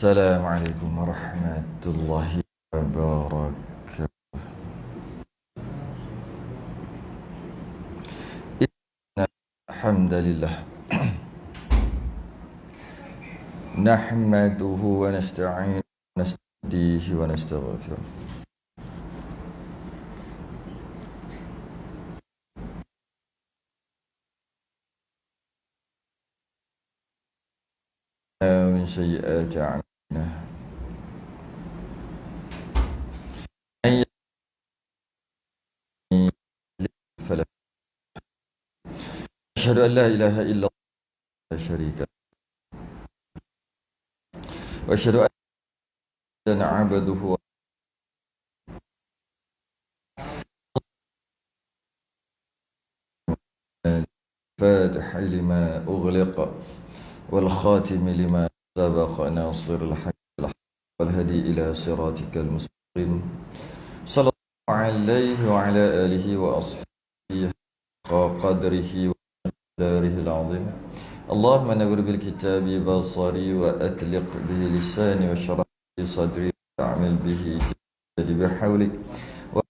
Assalamualaikum warahmatullahi wabarakatuh. Innal hamdalillah nahmaduhu wa nasta'inuhu wa nasta'dihi wa nastaghfiruh. Min sayyiati a'malina. Man yahdihillahu fala asyhadu an la ilaha illallah la syarika lahu wa asyhadu anna 'abduhu wa fatihi lima ughliqa wal khatimi lima sabaqa nasiril haqqi bil haqqi wal hadi ila siratikal mustaqim. Sallallahu alaihi wa ala alihi wa ashabihi wa qadrihi wa darihil azim. Allahumma nawwir bil kitabi basari wa atliq bihi lisani wa shrah bi sadri wa a'mil bihi jadi bihawlik wa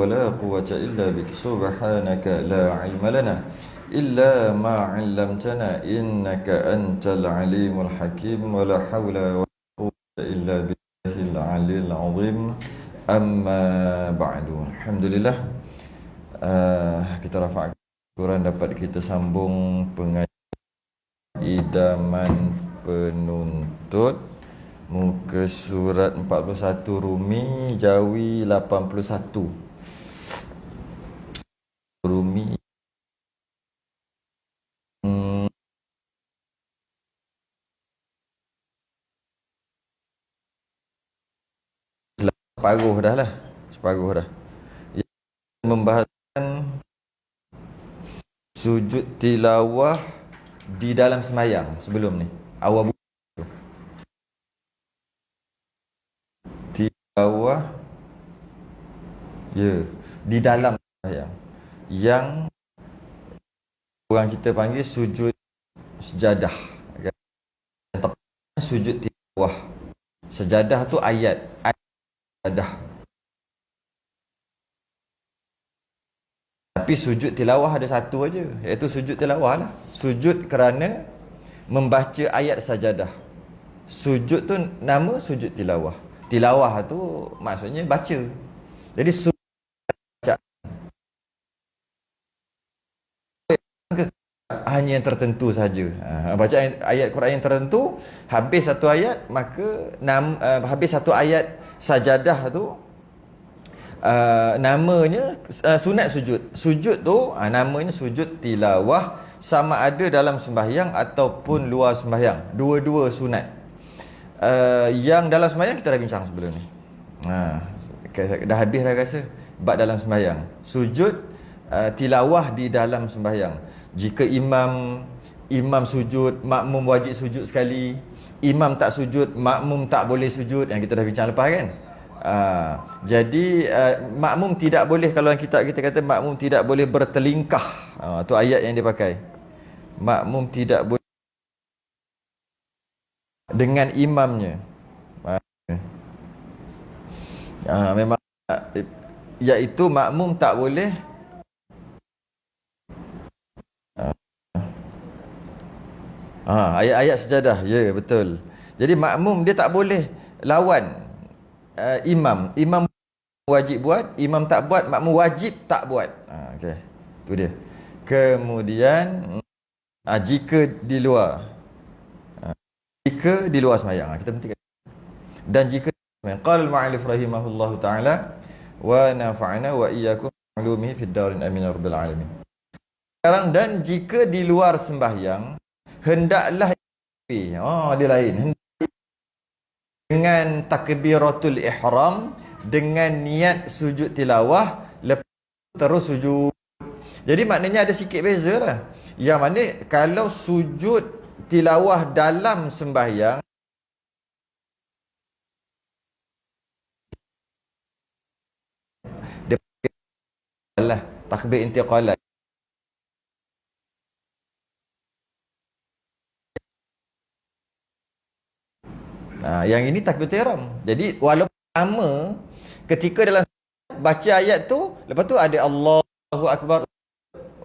la quwwata illa bik subhanaka la ilma lana illa ma 'allamtana innaka antal alimul hakim wa la hawla wa la quwwata illa billahil aliyil azim. Amma ba'du. Alhamdulillah, kita rafa'kan syukuran dapat kita sambung pengajian idaman penuntut muka surat 41 Rumi Jawi 81. Rumi separuh dah lah, separuh dah. Yang membahaskan sujud tilawah di dalam semayang sebelum ni. Awal buku tu. Tilawah di dalam semayang. Yang orang kita panggil sujud sejadah. Yang tepatnya sujud tilawah. Sejadah tu ayat sejadah. Tapi sujud tilawah ada satu aja, iaitu sujud tilawah lah. Sujud kerana membaca ayat sajadah. Sujud tu nama sujud tilawah. Tilawah tu maksudnya baca. Jadi sujud hanya yang tertentu saja. Baca ayat Quran yang tertentu, habis satu ayat, maka habis satu ayat sajadah tu, namanya sunat sujud. Sujud tu namanya sujud tilawah, sama ada dalam sembahyang ataupun luar sembahyang. Dua-dua sunat. Yang dalam sembahyang kita dah bincang sebelum ni. Dah habis dah rasa bab dalam sembahyang. Sujud tilawah di dalam sembahyang. Jika imam sujud, makmum wajib sujud sekali. Imam tak sujud, makmum tak boleh sujud. Yang kita dah bincang lepas kan. Jadi makmum tidak boleh, kalau yang kita kata makmum tidak boleh bertelingkah. Tu ayat yang dia pakai. Makmum tidak boleh dengan imamnya. Memang iaitu makmum tak boleh ayat-ayat sejadah. Ya, betul. Jadi makmum dia tak boleh lawan imam. Imam wajib buat, imam tak buat, makmum wajib tak buat. Okey. Tu dia. Kemudian jika di luar sembahyang, kita pentingkan. Dan jika qala al-mu'allif rahimahullahu taala wa nafa'ana wa iyyakum ulumihi fid darin amin ya rabbal alamin. Sekarang, dan jika di luar sembahyang, hendaklah dia lain. Dengan takbiratul ihram, dengan niat sujud tilawah, lepas terus sujud. Jadi maknanya ada sikit beza lah. Yang mana kalau sujud tilawah dalam sembahyang, dia lah takbir intiqalah. Yang ini takbiratul ihram. Jadi walaupun sama ketika dalam baca ayat tu, lepas tu ada Allahu Akbar.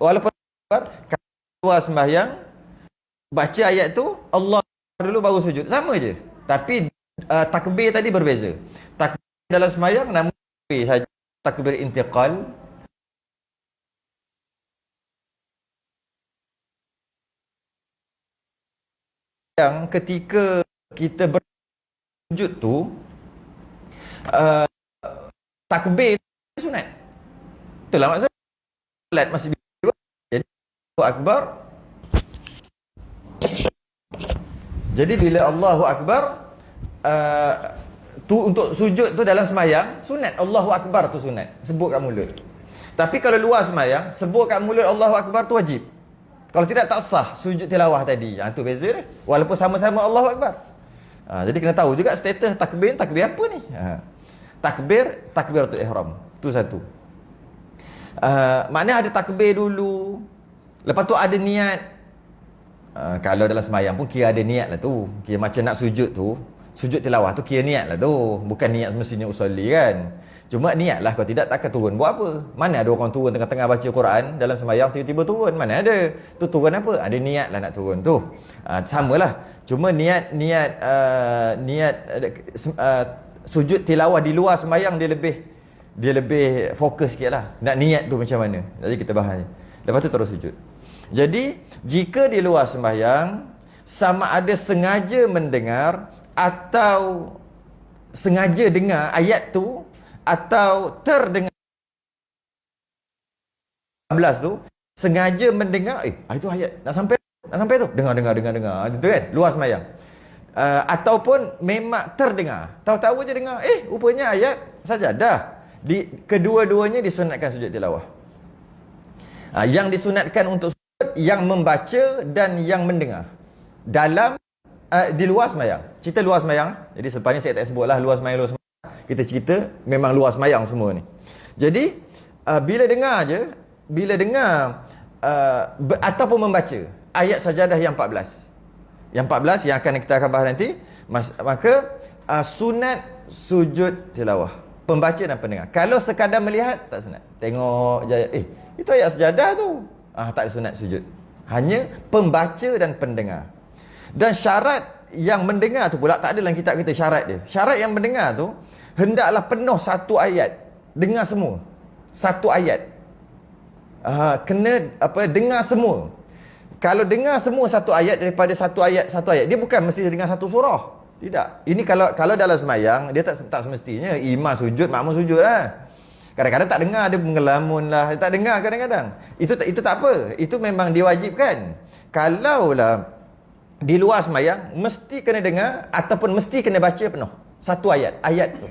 Walaupun kalau luar sembahyang baca ayat tu Allah dulu baru sujud, sama je. Tapi takbir tadi berbeza. Takbir dalam sembahyang namun saja takbir intiqal. Yang ketika kita bersujud tu takbir sunat. Itulah maksud solat masih biasa. Jadi Allahu Akbar. Jadi bila Allahu Akbar tu untuk sujud tu dalam sembahyang sunat. Allahu Akbar tu sunat, sebut kat mulut. Tapi kalau luar sembahyang sebut kat mulut Allahu Akbar tu wajib. Kalau tidak tak sah sujud tilawah tadi. Tu beza dia. Walaupun sama-sama Allahu Akbar. Jadi kena tahu juga status takbir apa ni. Takbiratul ihram. Tu satu. Maknanya ada takbir dulu. Lepas tu ada niat. Kalau dalam sembahyang pun kira ada niat lah tu. Kira macam nak sujud tu, sujud tilawah tu kira niat lah tu. Bukan niat semestinya usolli kan. Cuma niat lah, kalau tidak takkan turun buat apa. Mana ada orang turun tengah-tengah baca Quran dalam sembahyang tiba-tiba turun, mana ada. Tu turun apa? Ada niat lah nak turun tu. Samalah. Cuma niat sujud tilawah di luar sembahyang dia lebih fokus sikit lah. Nak niat tu macam mana. Jadi kita bahas. Lepas tu terus sujud. Jadi jika di luar sembahyang sama ada sengaja mendengar atau sengaja dengar ayat tu atau terdengar 11 tu, sengaja mendengar itu ayat nak sampai tu, dengar itu kan luar sembahyang. Ataupun memang terdengar, tahu-tahu je dengar, rupanya ayat sajadah. Kedua-duanya disunatkan sujud tilawah. Yang disunatkan untuk sujud yang membaca dan yang mendengar dalam di luar sembahyang. Cerita luar sembahyang. Jadi selepas ni saya tak sebutlah luar sembahyang. Kita cerita memang luar sembahyang semua ni. Jadi bila dengar ataupun membaca ayat sajadah yang 14. Yang 14 yang kita akan bahas nanti, maka sunat sujud tilawah, pembaca dan pendengar. Kalau sekadar melihat tak sunat. Tengok je itu ayat sajadah tu. Tak sunat sujud. Hanya pembaca dan pendengar. Dan syarat yang mendengar tu pula tak ada dalam kitab kita syarat dia. Syarat yang mendengar tu hendaklah penuh satu ayat. Dengar semua. Satu ayat. Kena dengar semua. Kalau dengar semua satu ayat daripada satu ayat, dia bukan mesti dengar satu surah. Tidak. Ini kalau dalam sembahyang dia tak semestinya imam sujud, makmum sujud lah. Kadang-kadang tak dengar, dia mengelamun lah. Tak dengar kadang-kadang. Itu tak apa. Itu memang diwajibkan. Kalaulah di luar sembahyang, mesti kena dengar ataupun mesti kena baca penuh. Satu ayat. Ayat tu.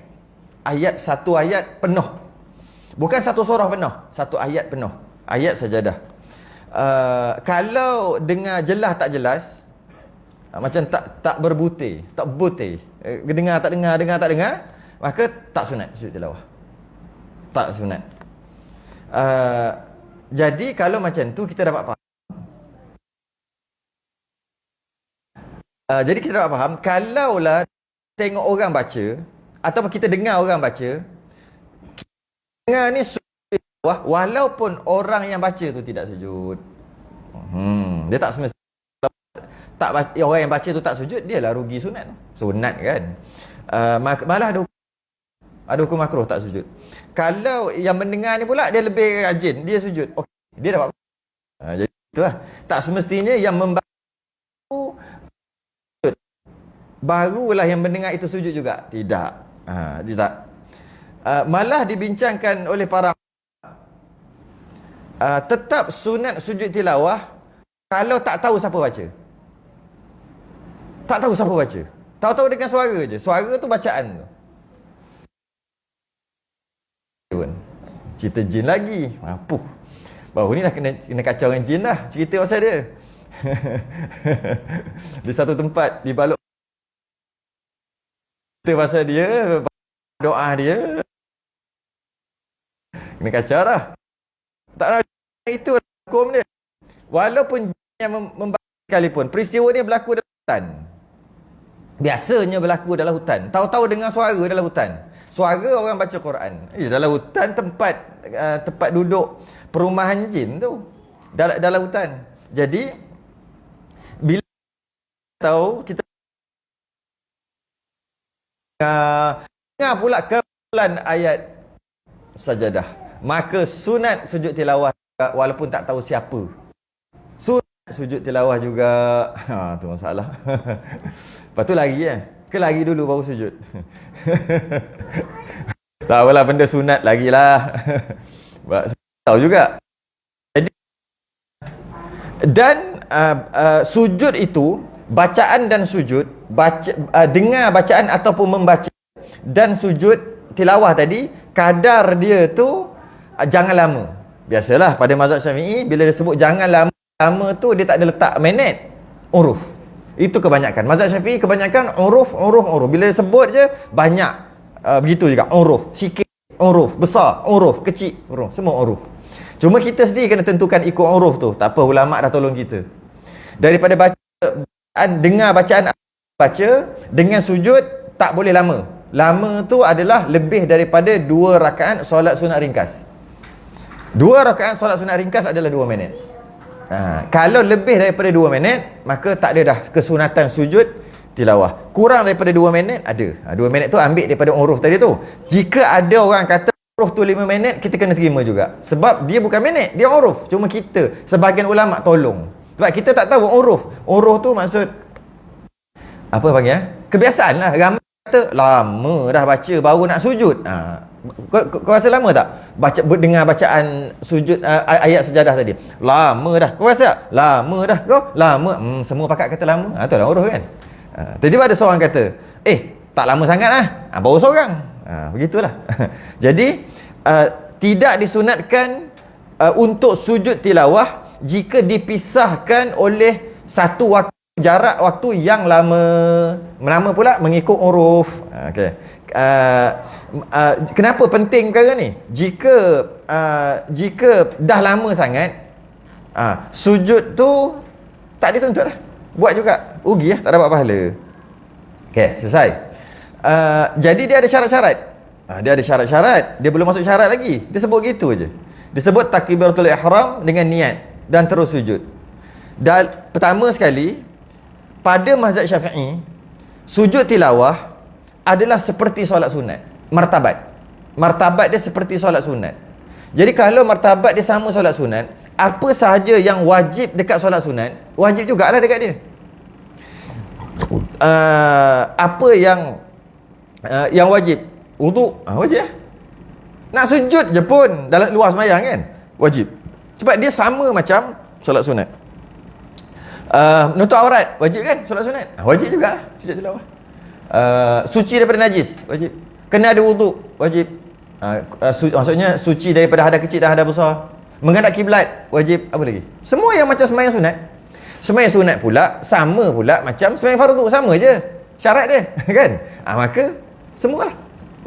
Satu ayat penuh. Bukan satu surah penuh. Satu ayat penuh. Ayat sajadah. Kalau dengar jelas tak jelas, macam tak berbutir, tak butir. Dengar tak dengar, maka tak sunat sujud tilawah. Tak sunat. Jadi kalau macam tu kita dapat faham. Jadi kita dapat faham, kalaulah tengok orang baca ataupun kita dengar orang baca, dengar ni sujud tilawah walaupun orang yang baca tu tidak sujud. Dia tak semestinya orang yang baca tu tak sujud, dia lah rugi sunat. Sunat kan. Malah ada hukum makruh tak sujud. Kalau yang mendengar ni pula dia lebih rajin, dia sujud. Okey, dia dapat. Jadi itulah. Tak semestinya yang membaca sujud, barulah yang mendengar itu sujud juga. Tidak. Tidak. Malah dibincangkan oleh para tetap sunat sujud tilawah kalau tak tahu siapa baca. Tak tahu siapa baca. Tahu-tahu dengan suara je. Suara tu bacaan tu. Cerita jin lagi. Baru ni dah kena kacau dengan jin dah. Cerita pasal dia. Di satu tempat, di balok. Cerita pasal dia, doa dia. Kena kacau dah. Tak nak itu hukum dia. Walaupun jin yang membaca sekalipun, peristiwa dia berlaku dalam hutan. Biasanya berlaku dalam hutan. Tahu-tahu dengar suara dalam hutan. Suara orang baca Quran. Dalam hutan tempat duduk perumahan jin tu. Dalam hutan. Jadi bila tahu kita dengar pula kumpulan ayat sajadah, maka sunat sujud tilawah walaupun tak tahu siapa. Sunat sujud tilawah juga. Tu masalah. Lepas tu lari ke lari dulu baru sujud. Tak apalah, benda sunat lagilah. Tahu juga. Jadi dan sujud itu, bacaan dan sujud, dengar bacaan ataupun membaca dan sujud tilawah tadi, kadar dia tu jangan lama. Biasalah pada mazhab Syafi'i bila dia sebut jangan lama tu dia tak ada letak minit, uruf. Itu kebanyakan. Mazhab Syafi'i kebanyakan uruf. Bila dia sebut je banyak, begitu juga. Uruf, sikit uruf, besar uruf, kecil uruf, semua uruf. Cuma kita sendiri kena tentukan ikut uruf tu. Tak apa, ulama' dah tolong kita. Daripada dengar bacaan baca dengan sujud tak boleh lama. Lama tu adalah lebih daripada 2 rakaat solat sunat ringkas. 2 rakaat solat sunat ringkas adalah 2 minit. Kalau lebih daripada 2 minit, maka tak ada dah kesunatan sujud tilawah. Kurang daripada 2 minit ada. 2 minit tu ambil daripada uruf tadi tu. Jika ada orang kata uruf tu 5 minit, kita kena terima juga. Sebab dia bukan minit, dia uruf. Cuma kita, sebahagian ulama' tolong. Sebab kita tak tahu uruf. Uruf tu maksud apa panggil? Kebiasaan lah. Ramai kata lama dah baca baru nak sujud. Kau rasa lama tak? Dengar bacaan sujud ayat sejadah tadi. Lama dah. Kau rasa tak? Lama dah. Kau lama. Semua pakat kata lama. Tu lah uruf kan. Tiba-tiba ada seorang kata, tak lama sangat lah. Baru seorang. Begitulah. Jadi tidak disunatkan untuk sujud tilawah jika dipisahkan oleh satu jarak waktu yang lama pula mengikut uruf. Kenapa penting perkara ni? Jika dah lama sangat, sujud tu tak dituntut lah. Buat juga, rugi lah, tak dapat pahala. Selesai. Jadi dia ada syarat-syarat. Dia ada syarat-syarat. Dia belum masuk syarat lagi. Dia sebut gitu je. Dia sebut takbiratul ihram dengan niat dan terus sujud. Dan pertama sekali, pada mazhab Syafi'i, sujud tilawah adalah seperti solat sunat. Martabat dia seperti solat sunat. Jadi kalau martabat dia sama solat sunat, apa sahaja yang wajib dekat solat sunat, wajib jugalah dekat dia. Apa yang wajib? Wuduk, wajib lah. Nak sujud je pun dalam luar sembahyang kan, wajib. Sebab dia sama macam solat sunat. Nutup aurat, wajib kan solat sunat? Wajib juga sujud tilawah. Suci daripada najis, wajib. Kena ada wuduk, wajib. Maksudnya suci daripada hadas kecil dan hadas besar. Menghadap kiblat, wajib. Apa lagi? Semua yang macam sembahyang sunat. Sembahyang sunat pula sama pula macam sembahyang fardu, sama je syarat dia kan. Maka semualah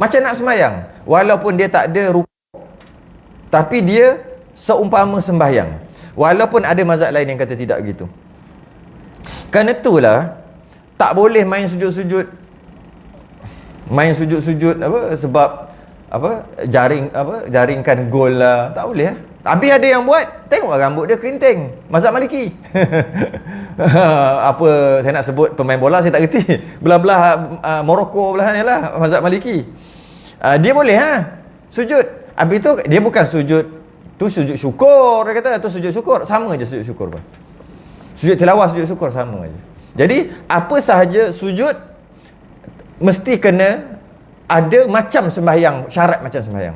macam nak sembahyang, walaupun dia tak ada rukuk, tapi dia seumpama sembahyang. Walaupun ada mazhab lain yang kata tidak gitu. Kerana itulah tak boleh main sujud-sujud sebab jaringkan gol lah, tak boleh lah. Tapi ada yang buat, tengok rambut dia kerinting, mazhab Maliki. Apa saya nak sebut pemain bola saya tak reti. Belah-belah Morocco belah ni lah mazhab Maliki. Dia boleh sujud. Habis tu dia bukan sujud tu sujud syukur, dia kata tu sujud syukur, sama je sujud syukur pun. Sujud tilawah, sujud syukur sama je. Jadi apa sahaja sujud mesti kena ada macam sembahyang, syarat macam sembahyang.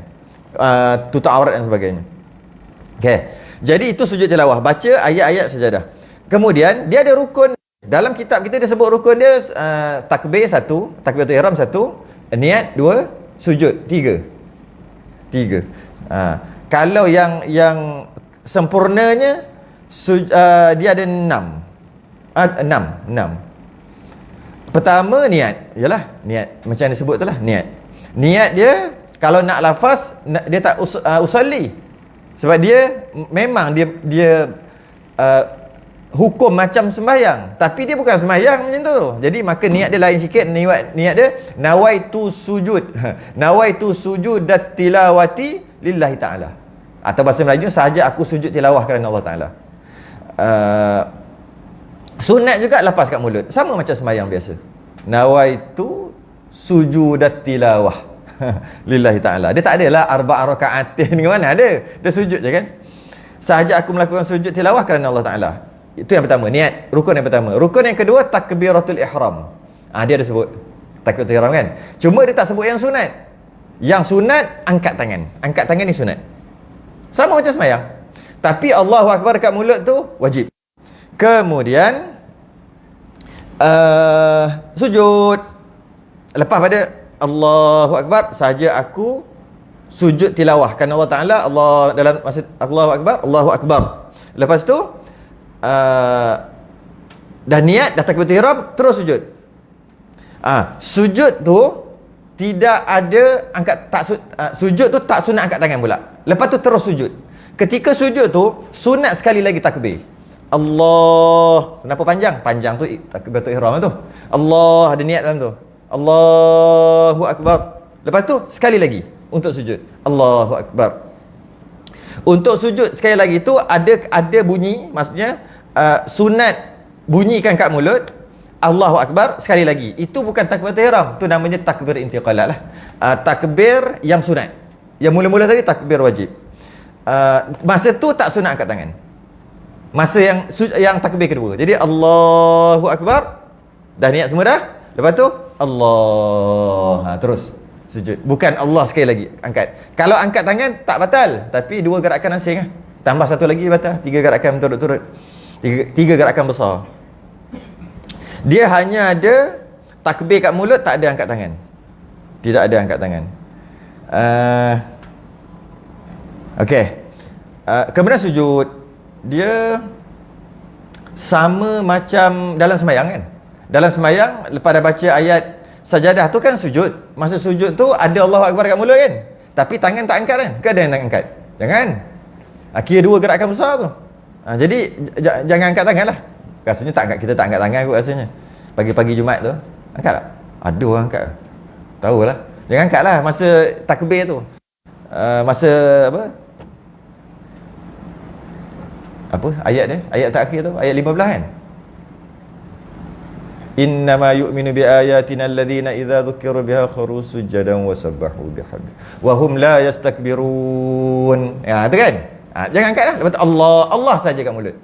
Tutup aurat dan sebagainya. Jadi itu sujud tilawah, baca ayat-ayat sajadah. Kemudian dia ada rukun. Dalam kitab kita dia sebut rukun dia takbir 1, takbiratul ihram 1, niat 2, sujud 3. Kalau yang sempurnanya dia ada 6. Pertama niat. Yalah, niat. Macam yang disebut tu lah, niat. Niat dia kalau nak lafaz dia tak usalli. Sebab dia memang dia hukum macam sembahyang, tapi dia bukan sembahyang macam tu. Jadi maka niat dia lain sikit. Niat dia nawaitu sujud. Nawaitu sujudat tilawati lillahi ta'ala. Atau bahasa Melayu, sahaja aku sujud tilawah kerana Allah Ta'ala. Sunat juga lepas kat mulut, sama macam sembahyang biasa. Nawaitu sujudat tilawah lillahi ta'ala. Dia tak adalah arba'a raka'atin ke mana ada. Dia sujud je kan. Sahaja aku melakukan sujud tilawah kerana Allah Ta'ala. Itu yang pertama, niat. Rukun yang pertama. Rukun yang kedua, takbiratul ihram. Dia ada sebut takbiratul ihram kan. Cuma dia tak sebut yang sunat. Yang sunat, angkat tangan. Angkat tangan ni sunat. Sama macam sembahyang. Tapi Allahu Akbar kat mulut tu wajib. Kemudian sujud. Lepas pada Allahu Akbar, sahaja aku sujud tilawah kerana Allah Ta'ala. Allah dalam masa Allahu Akbar, Allahu Akbar. Lepas tu dah niat, dah takbiratul ihram, terus sujud. Sujud tu tidak ada angkat sujud tu tak sunat angkat tangan pula. Lepas tu terus sujud. Ketika sujud tu sunat sekali lagi takbir. Allah. Kenapa panjang? Panjang tu takbiratul ihram tu. Allah, ada niat dalam tu. Allahu Akbar. Lepas tu sekali lagi untuk sujud. Allahu Akbar. Untuk sujud sekali lagi tu ada bunyi, maksudnya sunat bunyikan kat mulut Allahu Akbar sekali lagi. Itu bukan takbiratul ihram, tu namanya takbir intiqalat lah. Takbir yang sunat. Yang mula-mula tadi takbir wajib. Masa tu tak sunat angkat tangan. Masa yang takbir kedua. Jadi Allahu Akbar, dah niat semua dah. Lepas tu Allah, terus sujud. Bukan Allah sekali lagi angkat. Kalau angkat tangan tak batal, tapi dua gerakan asing lah. Tambah satu lagi batal. 3 gerakan berturut-turut. 3 gerakan besar. Dia hanya ada takbir kat mulut, tak ada angkat tangan. Tidak ada angkat tangan. Okey. Kemudian sujud. Dia sama macam dalam sembahyang kan. Dalam sembahyang, lepas dah baca ayat sajadah tu kan sujud. Masa sujud tu ada Allahu Akbar kat mulut kan. Tapi tangan tak angkat kan? Ke ada yang angkat? Jangan. Kira 2 gerakan besar tu. Jadi jangan angkat tangan lah. Rasanya tak angkat, kita tak angkat tangan kot rasanya. Pagi-pagi Jumaat tu angkat tak? Ada orang angkat. Tahulah. Jangan angkat lah masa takbir tu. Masa apa ayat dia? Ayat terakhir tu, ayat 15 kan? Innama yu'minu bi ayatina alladhina idza dzukiru biha kharu sujadan wa sabbahu bihamdi wa hum la yastakbirun. Tu kan? Jangan angkat lah. Lepas tu Allah saja kat mulut.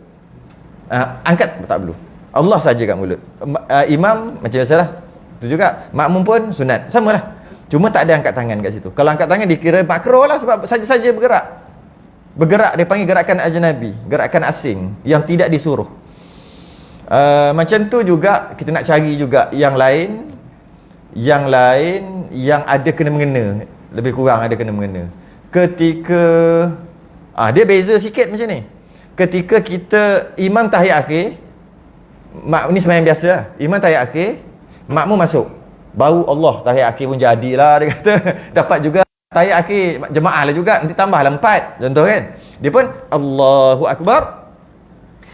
Angkat tak perlu. Allah saja kat mulut. Imam macam biasalah. Tu juga makmum pun sunat. Samalah. Cuma tak ada angkat tangan kat situ. Kalau angkat tangan dikira makruh lah sebab saja-saja bergerak. Bergerak dia panggil gerakan ajnabi, gerakan asing yang tidak disuruh. Macam tu juga kita nak cari juga yang lain yang ada kena-mengena, lebih kurang ada kena-mengena. Ketika dia beza sikit macam ni. Ketika kita imam tahiyat akhir, ni sembahyang biasa lah. Imam tahiyat akhir, makmum masuk. Baru Allah tahiyat akhir pun jadilah dia kata. Dapat juga tahiyat akhir jemaah lah juga, nanti tambahlah 4 contoh kan. Dia pun Allahu Akbar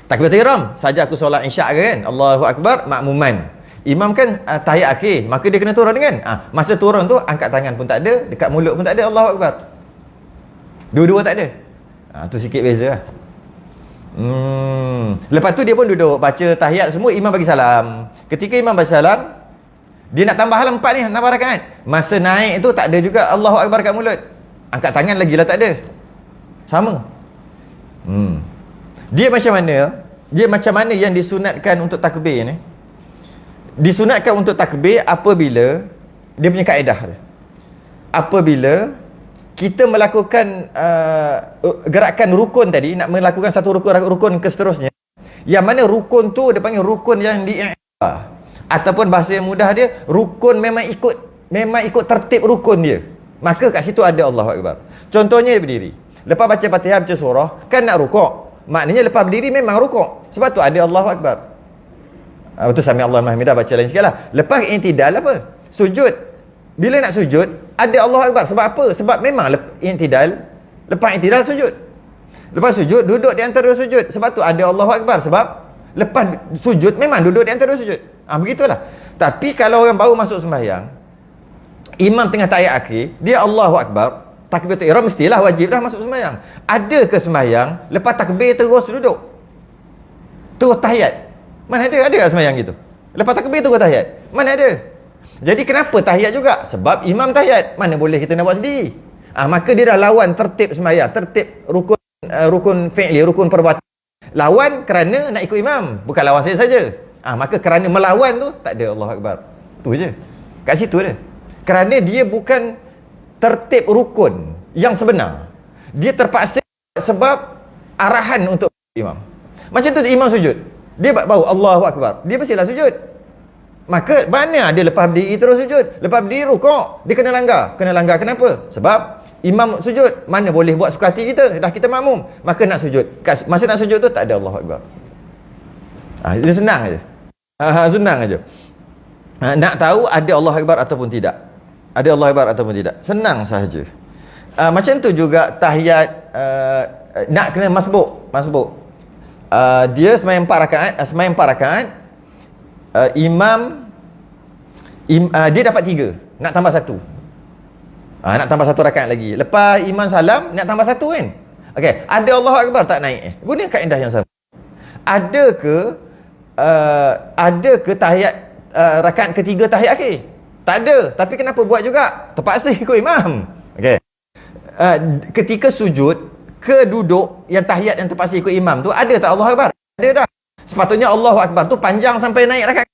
takbiratul ihram, saja aku solat isyak kan, Allahu Akbar makmuman. Imam kan tahiyat akhir, maka dia kena turun kan. Masa turun tu angkat tangan pun tak ada, dekat mulut pun tak ada Allahu Akbar. Dua-dua tak ada. Tu sikit beza lah. Lepas tu dia pun duduk baca tahiyat semua, imam bagi salam. Ketika imam bagi salam, dia nak tambah hal 4 ni, nambah rakaat. Masa naik tu tak ada juga Allahu Akbar kat mulut. Angkat tangan lagi lah tak ada. Sama. Dia macam mana? Dia macam mana yang disunatkan untuk takbir ni? Disunatkan untuk takbir apabila dia punya kaedah dia. Apabila kita melakukan gerakan rukun tadi, nak melakukan satu rukun ke seterusnya, yang mana rukun tu dia panggil rukun yang di-i'tibar, ataupun bahasa yang mudah dia, rukun memang ikut tertib rukun dia, maka kat situ ada Allahu Akbar. Contohnya dia berdiri, lepas baca Fatihah, baca surah, kan nak rukuk, maknanya lepas berdiri memang rukuk, sebab tu ada Allahu Akbar. Betul, sami Allahu liman hamidah, baca lain sikit lah. Lepas i'tidal apa? Sujud. Bila nak sujud, ada Allahu Akbar. Sebab apa? Sebab memang i'tidal, lepas i'tidal sujud. Lepas sujud, duduk di antara sujud. Sebab tu ada Allahu Akbar. Sebab Lepas sujud memang duduk di antara sujud. Begitulah. Tapi kalau orang baru masuk sembahyang, imam tengah tahiyat akhir, dia Allahu Akbar, takbiratul ihram mestilah wajib dah masuk sembahyang. Ada ke sembahyang lepas takbir terus duduk? Terus tahiyat? Mana ada? Ada tak sembahyang gitu? Lepas takbir terus tahiyat? Mana ada? Jadi kenapa tahiyat juga? Sebab imam tahiyat. Mana boleh kita nak buat sendiri? Maka dia dah lawan tertib sembahyang, tertib rukun fi'li, rukun perbuatan. Lawan kerana nak ikut imam, bukan lawan saya saja. Maka kerana melawan tu tak ada Allahu Akbar. Tu je. Kat situ dia. Kerana dia bukan tertib rukun yang sebenar. Dia terpaksa sebab arahan untuk imam. Macam tu imam sujud. Dia baru Allahu Akbar. Dia mestilah sujud. Maka mana ada lepas berdiri terus sujud? Lepas berdiri rukuk, dia kena langgar. Kena langgar kenapa? Sebab imam sujud. Mana boleh buat suka hati kita? Dah kita makmum. Maka nak sujud. Masa nak sujud tu tak ada Allahu Akbar. Dia senang aja. Senang aja. Nak tahu ada Allahu Akbar ataupun tidak. Ada Allahu Akbar ataupun tidak. Senang sahaja. Macam tu juga tahiyat nak kena masbuk. Dia sembahyang 4 rakaat. Imam dia dapat 3, nak tambah 1. Nak tambah 1 rakaat lagi. Lepas imam salam nak tambah 1 kan. Okey, ada Allahu Akbar tak naik? Guna kaedah yang sama. Ada ke tahiyat rakaat ketiga tahiyat akhir? Tak ada. Tapi kenapa buat juga? Terpaksa ikut imam. Okey. Ketika sujud ke duduk yang tahiyat yang terpaksa ikut imam tu, ada tak Allahu Akbar? Ada dah. Sepatutnya Allahu Akbar tu panjang sampai naik rakaat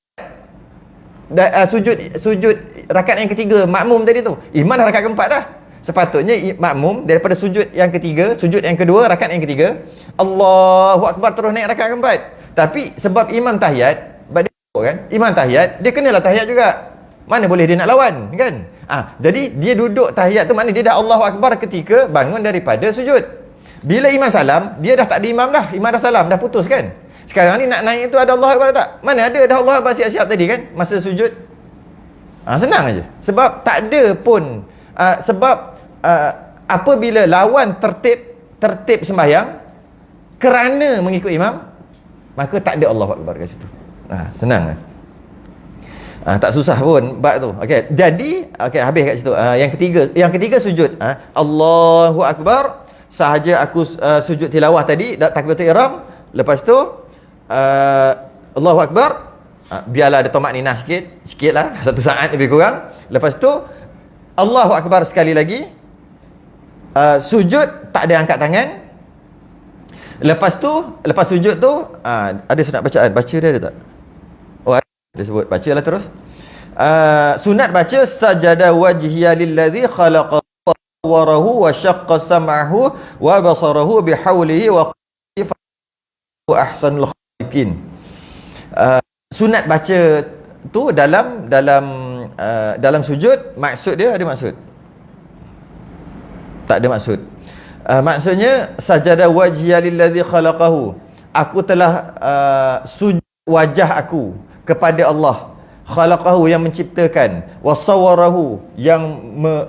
sujud rakaat yang ketiga makmum tadi tu. Imam dah rakaat keempat dah. Sepatutnya makmum daripada sujud yang ketiga, sujud yang kedua, rakaat yang ketiga, Allahu Akbar terus naik rakaat keempat. Tapi sebab imam tahiyat, kan? Imam tahiyat, dia kenalah tahiyat juga. Mana boleh dia nak lawan, kan? Jadi dia duduk tahiyat tu mana dia dah Allahu Akbar ketika bangun daripada sujud. Bila imam salam, dia dah tak ada imam dah. Imam dah salam, dah putus kan? Sekarang ni nak naik tu ada Allahu Akbar tak? Mana ada dah Allahu Akbar siap-siap tadi kan? Masa sujud. Senang aja. Sebab tak ada pun apabila lawan tertib sembahyang kerana mengikut imam, maka tak ada Allahu Akbar kat situ. Senang. Tak susah pun bab tu. Okey, jadi habis kat situ. Yang ketiga sujud. Allahu Akbar, sahaja aku sujud tilawah tadi, takbiratul ihram, lepas tu Allahu Akbar, biarlah ada tomak ninah sikit lah, 1 saat lebih kurang. Lepas tu Allahu Akbar sekali lagi, sujud tak ada angkat tangan. Lepas sujud tu ada sunat bacaan. Baca dia ada tak? Dia sebut, bacalah terus. Sunat baca sajada wajhiya lillazi khalaqa warahu wa syaqqa sam'ahu wa basarahu bihaulihi wa ahsanul khaliqin. Sunat baca tu dalam sujud, maksud dia ada maksud? Tak ada maksud. Maksudnya sajada wajhiya lillazi khalaqahu, aku telah sujud wajah aku kepada Allah, khalaqahu yang menciptakan, wasawwarahu yang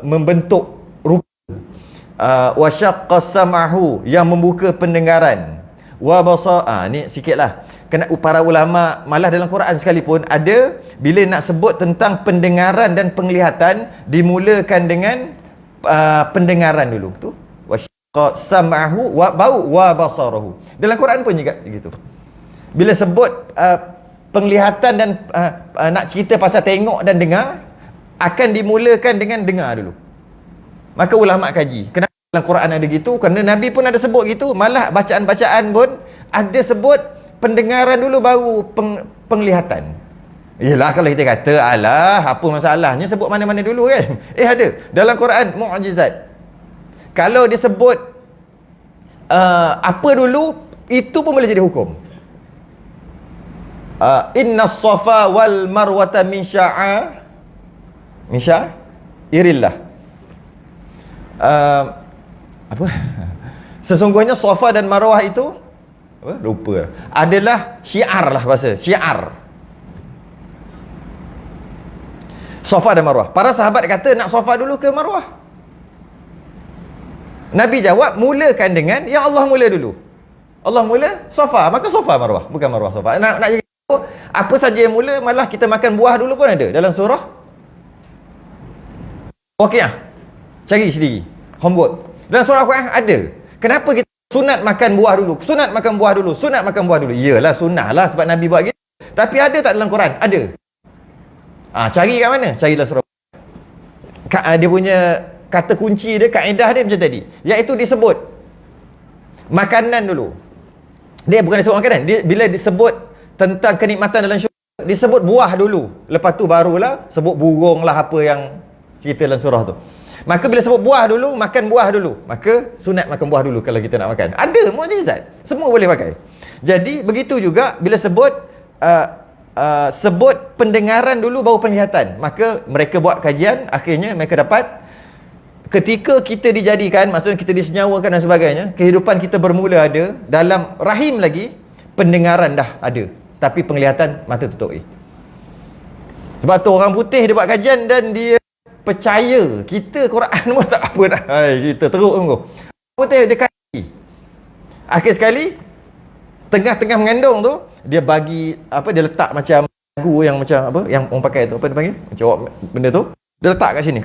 membentuk rupa, wa syaqqa sam'ahu yang membuka pendengaran, wa ni sikitlah. Para ulama malah dalam Quran sekalipun ada bila nak sebut tentang pendengaran dan penglihatan dimulakan dengan pendengaran dulu tu, wa syaqqa sam'ahu wa basarahu. Dalam Quran pun juga begitu. Bila sebut penglihatan dan nak cerita pasal tengok dan dengar, akan dimulakan dengan dengar dulu. Maka ulama kaji, kenapa dalam Quran ada gitu? Kerana Nabi pun ada sebut gitu. Malah bacaan-bacaan pun ada sebut pendengaran dulu baru penglihatan. Yelah, kalau kita kata alah apa masalahnya sebut mana-mana dulu kan? Ada dalam Quran mukjizat. Kalau dia sebut apa dulu, itu pun boleh jadi hukum. Inna safa wal marwata min sya'airillah. Apa? Sesungguhnya safa dan marwah itu lupa. Adalah syiar lah bahasa. Syiar. Safa dan marwah. Para sahabat kata nak safa dulu ke marwah? Nabi jawab, mulakan dengan yang Allah mula dulu. Allah mula sofa, maka sofa marwah, bukan marwah sofa. Nak jadi apa saja yang mula, malah kita makan buah dulu pun ada dalam surah Waqiah. Cari sendiri, homework. Dalam surah Waqiah ada. Kenapa kita sunat makan buah dulu? Sunat makan buah dulu, sunat makan buah dulu. Iyalah sunnah lah sebab Nabi buat gitu. Tapi ada tak dalam Quran? Ada. Cari kat mana? Carilah surah. Dia punya kata kunci dia, kaedah dia macam tadi, iaitu disebut makanan dulu. Dia bukan disebut makanan, dia bila disebut tentang kenikmatan dalam syurga, disebut buah dulu, lepas tu barulah sebut burung lah apa yang cerita dalam surah tu. Maka bila sebut buah dulu, makan buah dulu, maka sunat makan buah dulu kalau kita nak makan. Ada mukjizat, semua boleh pakai. Jadi begitu juga bila sebut sebut pendengaran dulu baru penglihatan, maka mereka buat kajian, akhirnya mereka dapat ketika kita dijadikan, maksudnya kita disenyawakan dan sebagainya, kehidupan kita bermula ada, dalam rahim lagi pendengaran dah ada, tapi penglihatan mata tutup lagi. Sebab tu orang putih dia buat kajian dan dia percaya kita Quran pun tak apa dah. Kita teruk sungguh. Putih dia kaji. Akhir sekali tengah-tengah mengandung tu dia bagi apa, dia letak macam lagu yang macam apa yang orang pakai tu, apa dia panggil? Macam benda tu. Dia letak kat sini.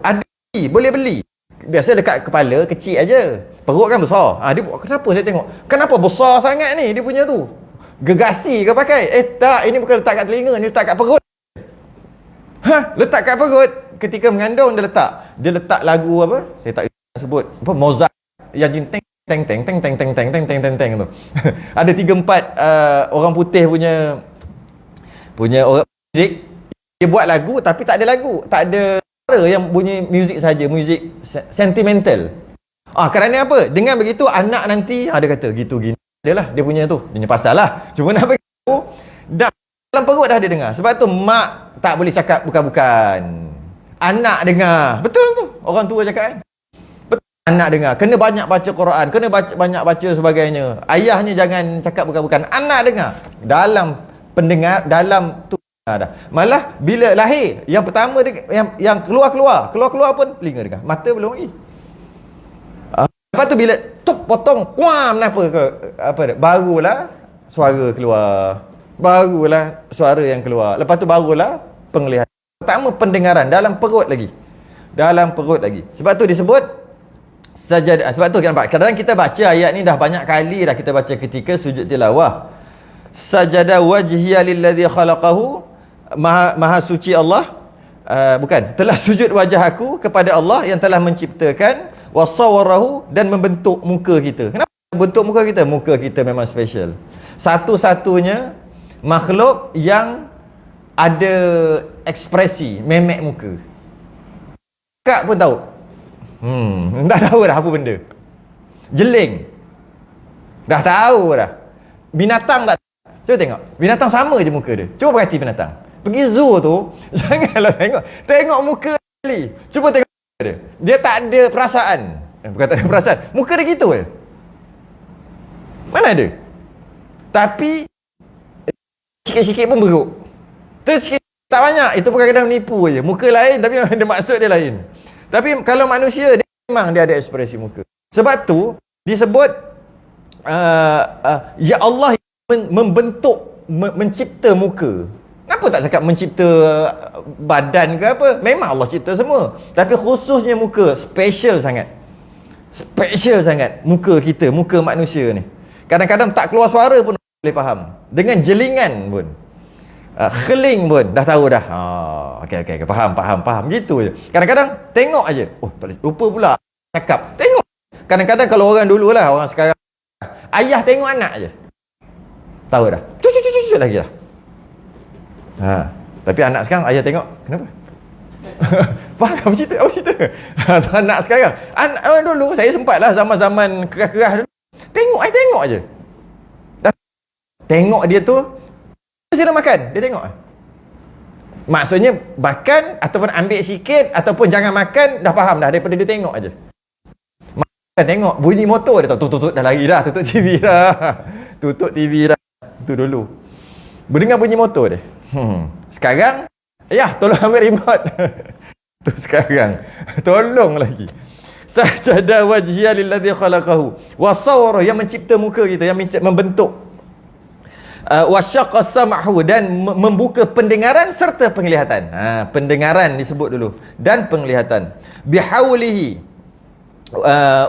Ada boleh beli. Biasa dekat kepala kecil aja. Perut kan besar. Dia buat, kenapa saya tengok? Kenapa besar sangat ni dia punya tu? Gegasi ke pakai? Tak, ini bukan letak kat telinga, ni letak kat perut. Letak kat perut. Ketika mengandung dia letak. Dia letak lagu apa? Saya tak sebut. Apa? Mozart yang teng teng teng teng teng teng teng teng teng teng tu. Ada 3-4 orang putih punya orang muzik. Dia buat lagu tapi tak ada lagu, tak ada yang bunyi muzik saja, muzik sentimental. Kerana apa? Dengan begitu anak nanti dia kata gitu gini. Adalah dia punya tu, dia punya pasal lah. Cuma nak begitu dalam perut dah dia dengar. Sebab tu mak tak boleh cakap bukan-bukan. Anak dengar. Betul tu. Orang tua cakap kan. Betul. Anak dengar. Kena banyak baca Quran, kena banyak baca sebagainya. Ayahnya jangan cakap bukan-bukan. Anak dengar. Dalam pendengar, dalam tu dah. Malah bila lahir, yang pertama dia, yang keluar pun telinga dengar, mata belum lagi. Lepas tu bila potong kuam apa barulah suara keluar, barulah suara yang keluar, lepas tu barulah penglihatan. Pertama pendengaran dalam perut lagi, sebab tu disebut sajadah. Sebab tu kita nampak kadang-kadang kita baca ayat ni dah banyak kali dah kita baca ketika sujud tilawah. Sajada wajhiya lilladzi khalaqahu, maha suci Allah, bukan, telah sujud wajah aku kepada Allah yang telah menciptakan, wasawwarahu, dan membentuk muka kita. Kenapa bentuk muka kita? Muka kita memang special. Satu-satunya makhluk yang ada ekspresi memek muka. Kak pun tahu. Dah tahu dah apa benda. Jeling. Dah tahu dah. Binatang tak. Cuba tengok. Binatang sama je muka dia. Cuba perhati binatang. Pergi zoo tu, janganlah tengok. Tengok muka dia. Cuba tengok muka dia. Dia tak ada perasaan. Bukan tak ada perasaan. Muka dia gitu je. Mana ada? Tapi sikit-sikit pun beruk. Terus sikit, tak banyak. Itu pun kadang-kadang menipu je. Muka lain tapi ada maksud dia lain. Tapi kalau manusia dia memang dia ada ekspresi muka. Sebab tu disebut ya Allah membentuk, mencipta muka. Kenapa tak cakap mencipta badan ke apa? Memang Allah cipta semua. Tapi khususnya muka, special sangat. Special sangat muka kita, muka manusia ni. Kadang-kadang tak keluar suara pun boleh faham. Dengan jelingan pun. Keling pun dah tahu dah. Okey, faham gitu je. Kadang-kadang tengok aja. Tak boleh lupa pula cakap. Tengok. Kadang-kadang kalau orang dululah, orang sekarang ayah tengok anak aje. Tahu dah. Cucu lagi dah. Tapi anak sekarang ayah tengok, kenapa? Faham apa cerita? Anak sekarang. Anak dulu saya sempatlah zaman-zaman kerah-kerah dulu. Tengok aje. Tengok dia tu sila makan, dia tengok. Maksudnya makan ataupun ambil sikit ataupun jangan makan, dah faham dah daripada dia tengok aje. Makan tengok bunyi motor dia tahu tutup dah lari dah, tutup TV dah. Tu dulu. Mendengar bunyi motor dia. Sekarang tolong ambil remote. Tu sekarang. Tolong lagi. Sajada wajhiya lilladzi khalaqahu wa sawwara, yang mencipta muka kita, yang membentuk. Wasyaqqa sam'ahu, dan membuka pendengaran serta penglihatan. Pendengaran disebut dulu, dan penglihatan. Bihaulihi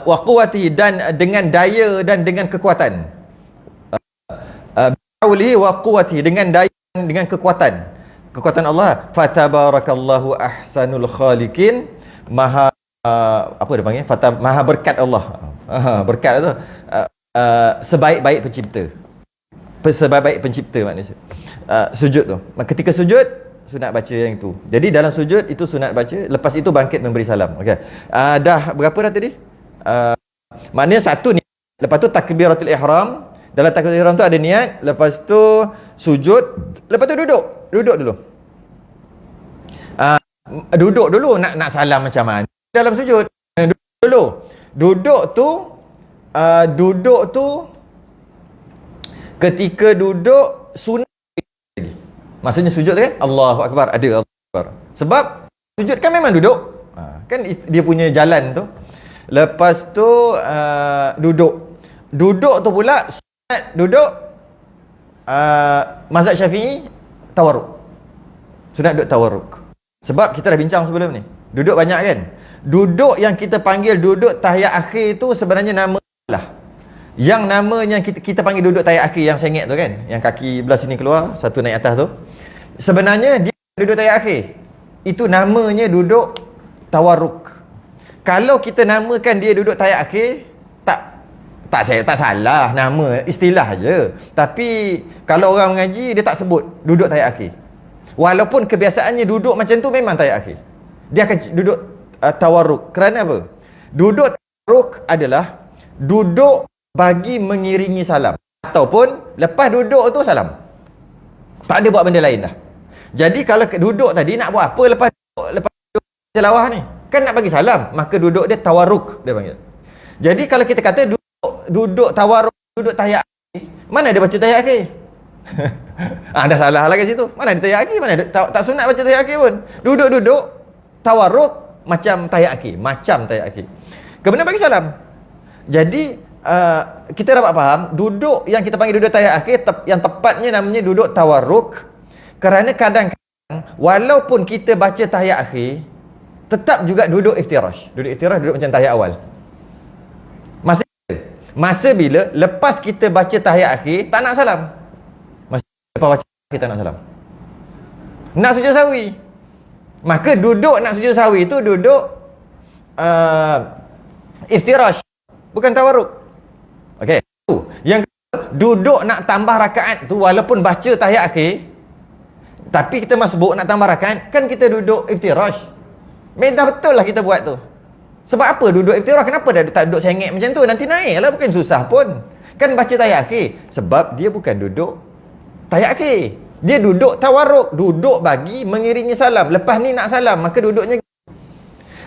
wa quwwatihi, dan dengan daya dan dengan kekuatan. Bihaulihi wa quwwatihi, dengan daya dan dengan kekuatan Allah. Fatabarakallahu ahsanul khaliqin, maha apa dia panggil? Maha berkat Allah. Berkat tu sebaik-baik pencipta. Sebaik-baik pencipta manusia. Sujud tu. Ketika sujud, sunat baca yang itu. Jadi dalam sujud itu sunat baca, lepas itu bangkit memberi salam. Okey. Dah berapa dah tadi? Maknanya satu ni. Lepas tu takbiratul ihram. Dalam takbiratul ihram tu ada niat, lepas tu sujud, lepas tu duduk. Duduk dulu. Duduk dulu nak salam macam mana? Dalam sujud duduk dulu. Duduk tu ketika duduk sunat lagi. Maksudnya sujud tu kan Allahu Akbar, ada Allahu Akbar. Sebab sujud kan memang duduk. Kan dia punya jalan tu. Lepas tu duduk. Duduk tu pula sunat duduk mazhab Syafi'i tawarruk. Sunat duduk tawarruk. Sebab kita dah bincang sebelum ni. Duduk banyak kan? Duduk yang kita panggil duduk tahiyat akhir tu sebenarnya nama lah. Yang namanya kita panggil duduk tahiyat akhir yang sengit tu kan, yang kaki belah sini keluar, satu naik atas tu. Sebenarnya dia duduk tahiyat akhir. Itu namanya duduk tawarruk. Kalau kita namakan dia duduk tahiyat akhir, tak salah, nama istilah je. Tapi kalau orang mengaji dia tak sebut duduk tahiyat akhir. Walaupun kebiasaannya duduk macam tu memang tahiyat akhir. Dia akan duduk tawarruk. Kerana apa? Duduk tawarruk adalah duduk bagi mengiringi salam, ataupun lepas duduk tu salam. Tak ada buat benda lain dah. Jadi kalau duduk tadi nak buat apa lepas duduk tilawah ni? Kan nak bagi salam, maka duduk dia tawarruk dia panggil. Jadi kalau kita kata duduk tawarruk, duduk tahiyat akhir, mana ada baca tahiyat akhir? Dah salah lah kat situ. Mana ada tahiyat akhir? Mana ada, tak sunat baca tahiyat akhir pun. Duduk tawarruk macam tahiyat akhir, kemudian bagi salam. Jadi kita dapat faham duduk yang kita panggil duduk tahiyat akhir yang tepatnya namanya duduk tawarruk. Kerana kadang-kadang walaupun kita baca tahiyat akhir, tetap juga duduk iftirash. Duduk macam tahiyat awal. Masa bila lepas kita baca tahiyat akhir tak nak salam. Lepas baca akhir tak nak salam, nak sujud sahwi. Maka duduk nak sujud sahwi itu duduk iftirash, bukan tawarruk. Okey. Yang kedua, duduk nak tambah rakaat tu walaupun baca tahiyat akhir, tapi kita masbuk nak tambah rakaat, kan kita duduk iftirash. Dah betul lah kita buat tu. Sebab apa duduk iftirash? Kenapa tak duduk sengit macam tu? Nanti naik lah, bukan susah pun. Kan baca tahiyat akhir. Sebab dia bukan duduk tahiyat akhir. Dia duduk tawarruk, duduk bagi mengiringi salam. Lepas ni nak salam, maka duduknya.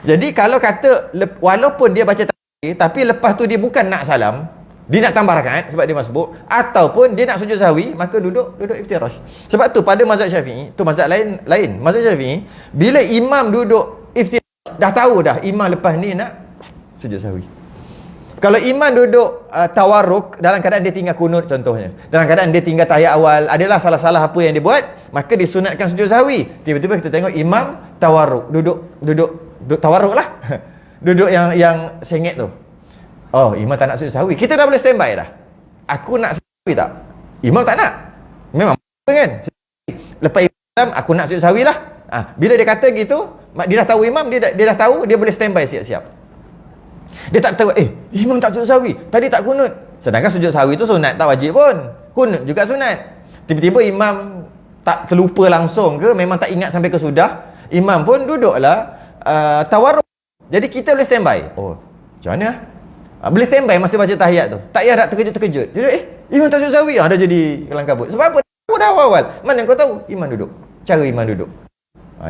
Jadi kalau kata walaupun dia baca tahiyat akhir, tapi lepas tu dia bukan nak salam, dia nak tambah rakaat sebab dia masbuk, ataupun dia nak sujud sahwi, maka duduk iftirash. Sebab tu pada mazhab Syafi'i, tu mazhab lain. Mazhab Syafi'i, bila imam duduk iftirash, dah tahu dah imam lepas ni nak sujud sahwi. Kalau imam duduk tawarruk dalam keadaan dia tinggal kunut contohnya, dalam keadaan dia tinggal tahiyat awal, adalah salah-salah apa yang dia buat, maka disunatkan sujud sahwi. Tiba-tiba kita tengok imam tawarruk, duduk tawarruk lah. Duduk yang sengit tu. Oh, imam tak nak sujud sahwi. Kita dah boleh standby dah. Aku nak sujud sahwi tak? Imam tak nak. Memang kan? Lepas imam, aku nak sujud sahwi lah. Bila dia kata gitu, dia dah tahu imam, dia dah tahu, dia boleh standby siap-siap. Dia tak tahu, imam tak sujud sahwi, tadi tak kunut. Sedangkan sujud sahwi tu sunat, tak wajib pun. Kunut juga sunat. Tiba-tiba imam tak terlupa langsung ke, memang tak ingat sampai ke sudah, imam pun duduklah tawarruk. Jadi kita boleh standby. Oh, macam mana? Boleh standby masa baca tahiyat tu. Tak payah nak terkejut-terkejut. Jadi imam tak sujud sahwi, dah jadi kelang kabut. Sebab apa? Aku dah awal. Mana kau tahu? Imam duduk. Cara imam duduk.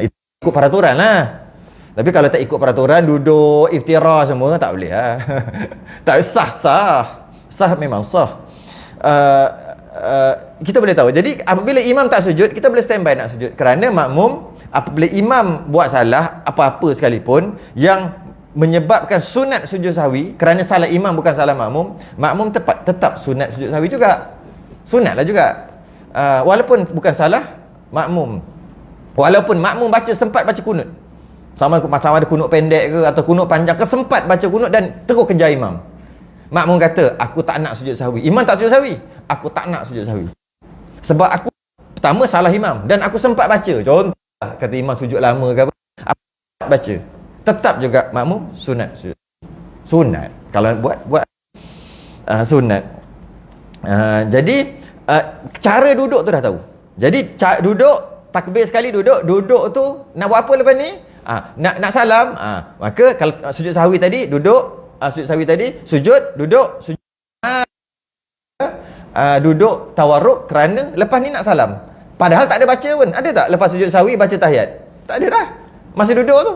Itu ikut peraturan lah. Tapi kalau tak ikut peraturan, duduk iftirash semua, tak boleh lah. Tak sah memang sah. Kita boleh tahu. Jadi apabila imam tak sujud, kita boleh standby nak sujud. Kerana makmum, apabila imam buat salah apa-apa sekalipun, yang menyebabkan sunat sujud sahwi kerana salah imam bukan salah makmum, makmum tetap sunat sujud sahwi juga. Sunatlah juga. Walaupun bukan salah makmum. Walaupun makmum sempat baca kunut. Sama ada kunut pendek ke atau kunut panjang ke, sempat baca kunut dan terus kejar imam. Makmum kata, aku tak nak sujud sahwi. Imam tak sujud sahwi. Aku tak nak sujud sahwi. Sebab aku pertama salah imam dan aku sempat baca. Contoh kata imam sujud lama ke apa, aku baca. Tetap juga makmum sunat sujud. Sunat. Kalau buat sunat. Jadi cara duduk tu dah tahu. Jadi duduk, takbir sekali duduk tu nak buat apa lepas ni? Nak salam, maka kalau sujud sahwi tadi duduk, sujud sahwi tadi sujud, duduk, sujud, duduk tawarruk kerana lepas ni nak salam. Padahal tak ada baca pun. Ada tak lepas sujud sahwi baca tahiyat? Tak ada dah. Masih duduk tu.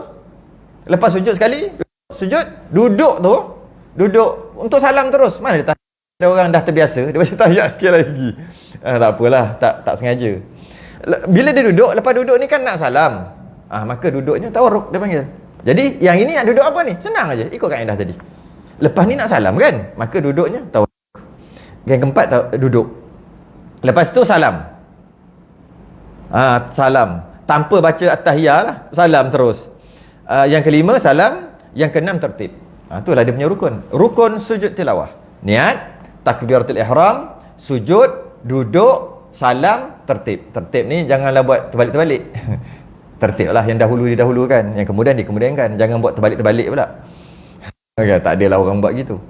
Lepas sujud sekali, sujud, duduk tu, duduk untuk salam terus. Mana ada orang dah terbiasa, dia baca tahiyat sikit lagi. Tak apalah, tak sengaja. Bila dia duduk, lepas duduk ni kan nak salam. Maka duduknya tawarruk dia panggil. Jadi yang ini nak duduk apa ni? Senang aja, ikut kaedah tadi. Lepas ni nak salam kan? Maka duduknya tawarruk. Yang keempat duduk. Lepas tu salam. Salam. Tanpa baca at-tahiyah lah, salam terus. Yang kelima salam, yang keenam tertib. Itulah dia punya rukun. Rukun sujud tilawah. Niat, takbiratul ihram, sujud, duduk, salam, tertib. Tertib ni janganlah buat terbalik-terbalik. Tertib lah yang dahulu didahulukan, yang kemudian dikemudiankan. Jangan buat terbalik-terbalik pula. Okay, tak adalah orang buat gitu.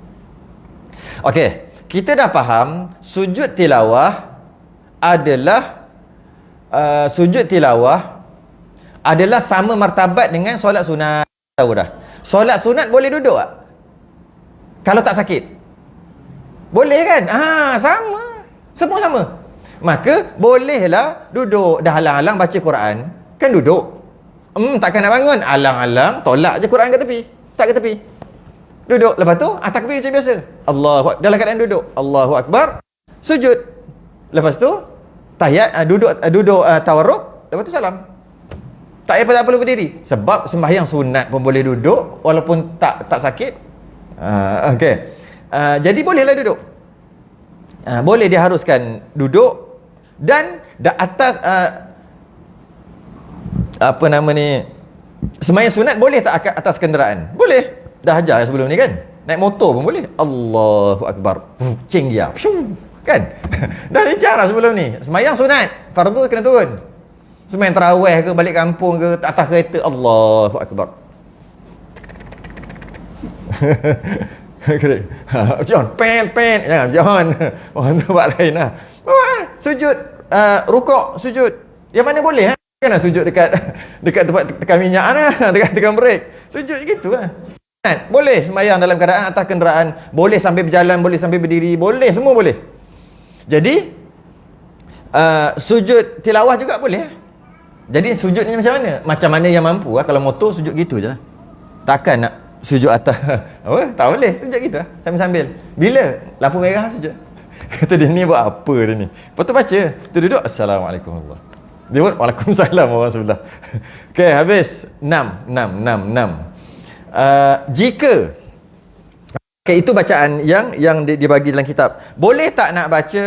Okey, kita dah faham sujud tilawah adalah sujud tilawah adalah sama martabat dengan solat sunat. Tahu dah. Solat sunat boleh duduk tak? Kalau tak sakit. Boleh kan? Sama. Semua sama. Maka bolehlah duduk. Dah halang-halang baca Quran, kan duduk. Takkan nak bangun. Alang-alang tolak je Quran ke tepi. Tak ke tepi. Duduk. Lepas tu takbir macam biasa. Dalam keadaan duduk. Allahu Akbar. Sujud. Lepas tu tahiyat, duduk tawarruk. Lepas tu salam. Tak perlu berdiri. Sebab sembahyang sunat pun boleh duduk walaupun tak sakit. Okey. Jadi bolehlah duduk. Boleh diharuskan duduk dan atas apa nama ni, sembahyang sunat boleh tak atas kenderaan? Boleh. Dah ajar sebelum ni kan. Naik motor pun boleh. Allahu Akbar. Cing dia. Kan? Dah ajar lah sebelum ni. Sembahyang sunat, fardu kena turun. Sembahyang tarawih ke, balik kampung ke, atas kereta, Allahu Akbar. John, pen. Jangan, John. Orang tu buat lain lah. Sujud, rukuk, sujud. Yang mana boleh? Kan nak sujud dekat tempat tekan minyak lah, dekat tekan brek. Sujud gitu lah. Boleh sembahyang dalam keadaan atas kenderaan. Boleh sambil berjalan, boleh sambil berdiri. Boleh, semua boleh. Jadi, sujud tilawah juga boleh. Jadi sujudnya macam mana? Macam mana yang mampu lah. Kalau motor sujud gitu je lah. Takkan nak sujud atas. Apa? Tak boleh. Sujud gitu lah. Sambil-sambil. Bila? Lampu merah sujud. Kata dia ni buat apa dia ni? Lepas tu baca. Tu duduk. Assalamualaikum warahmatullahi. Dia buat Waalaikumsalam orang sebelah. Okay, habis. 6. Jika itu bacaan yang dibagi dalam kitab. Boleh tak nak baca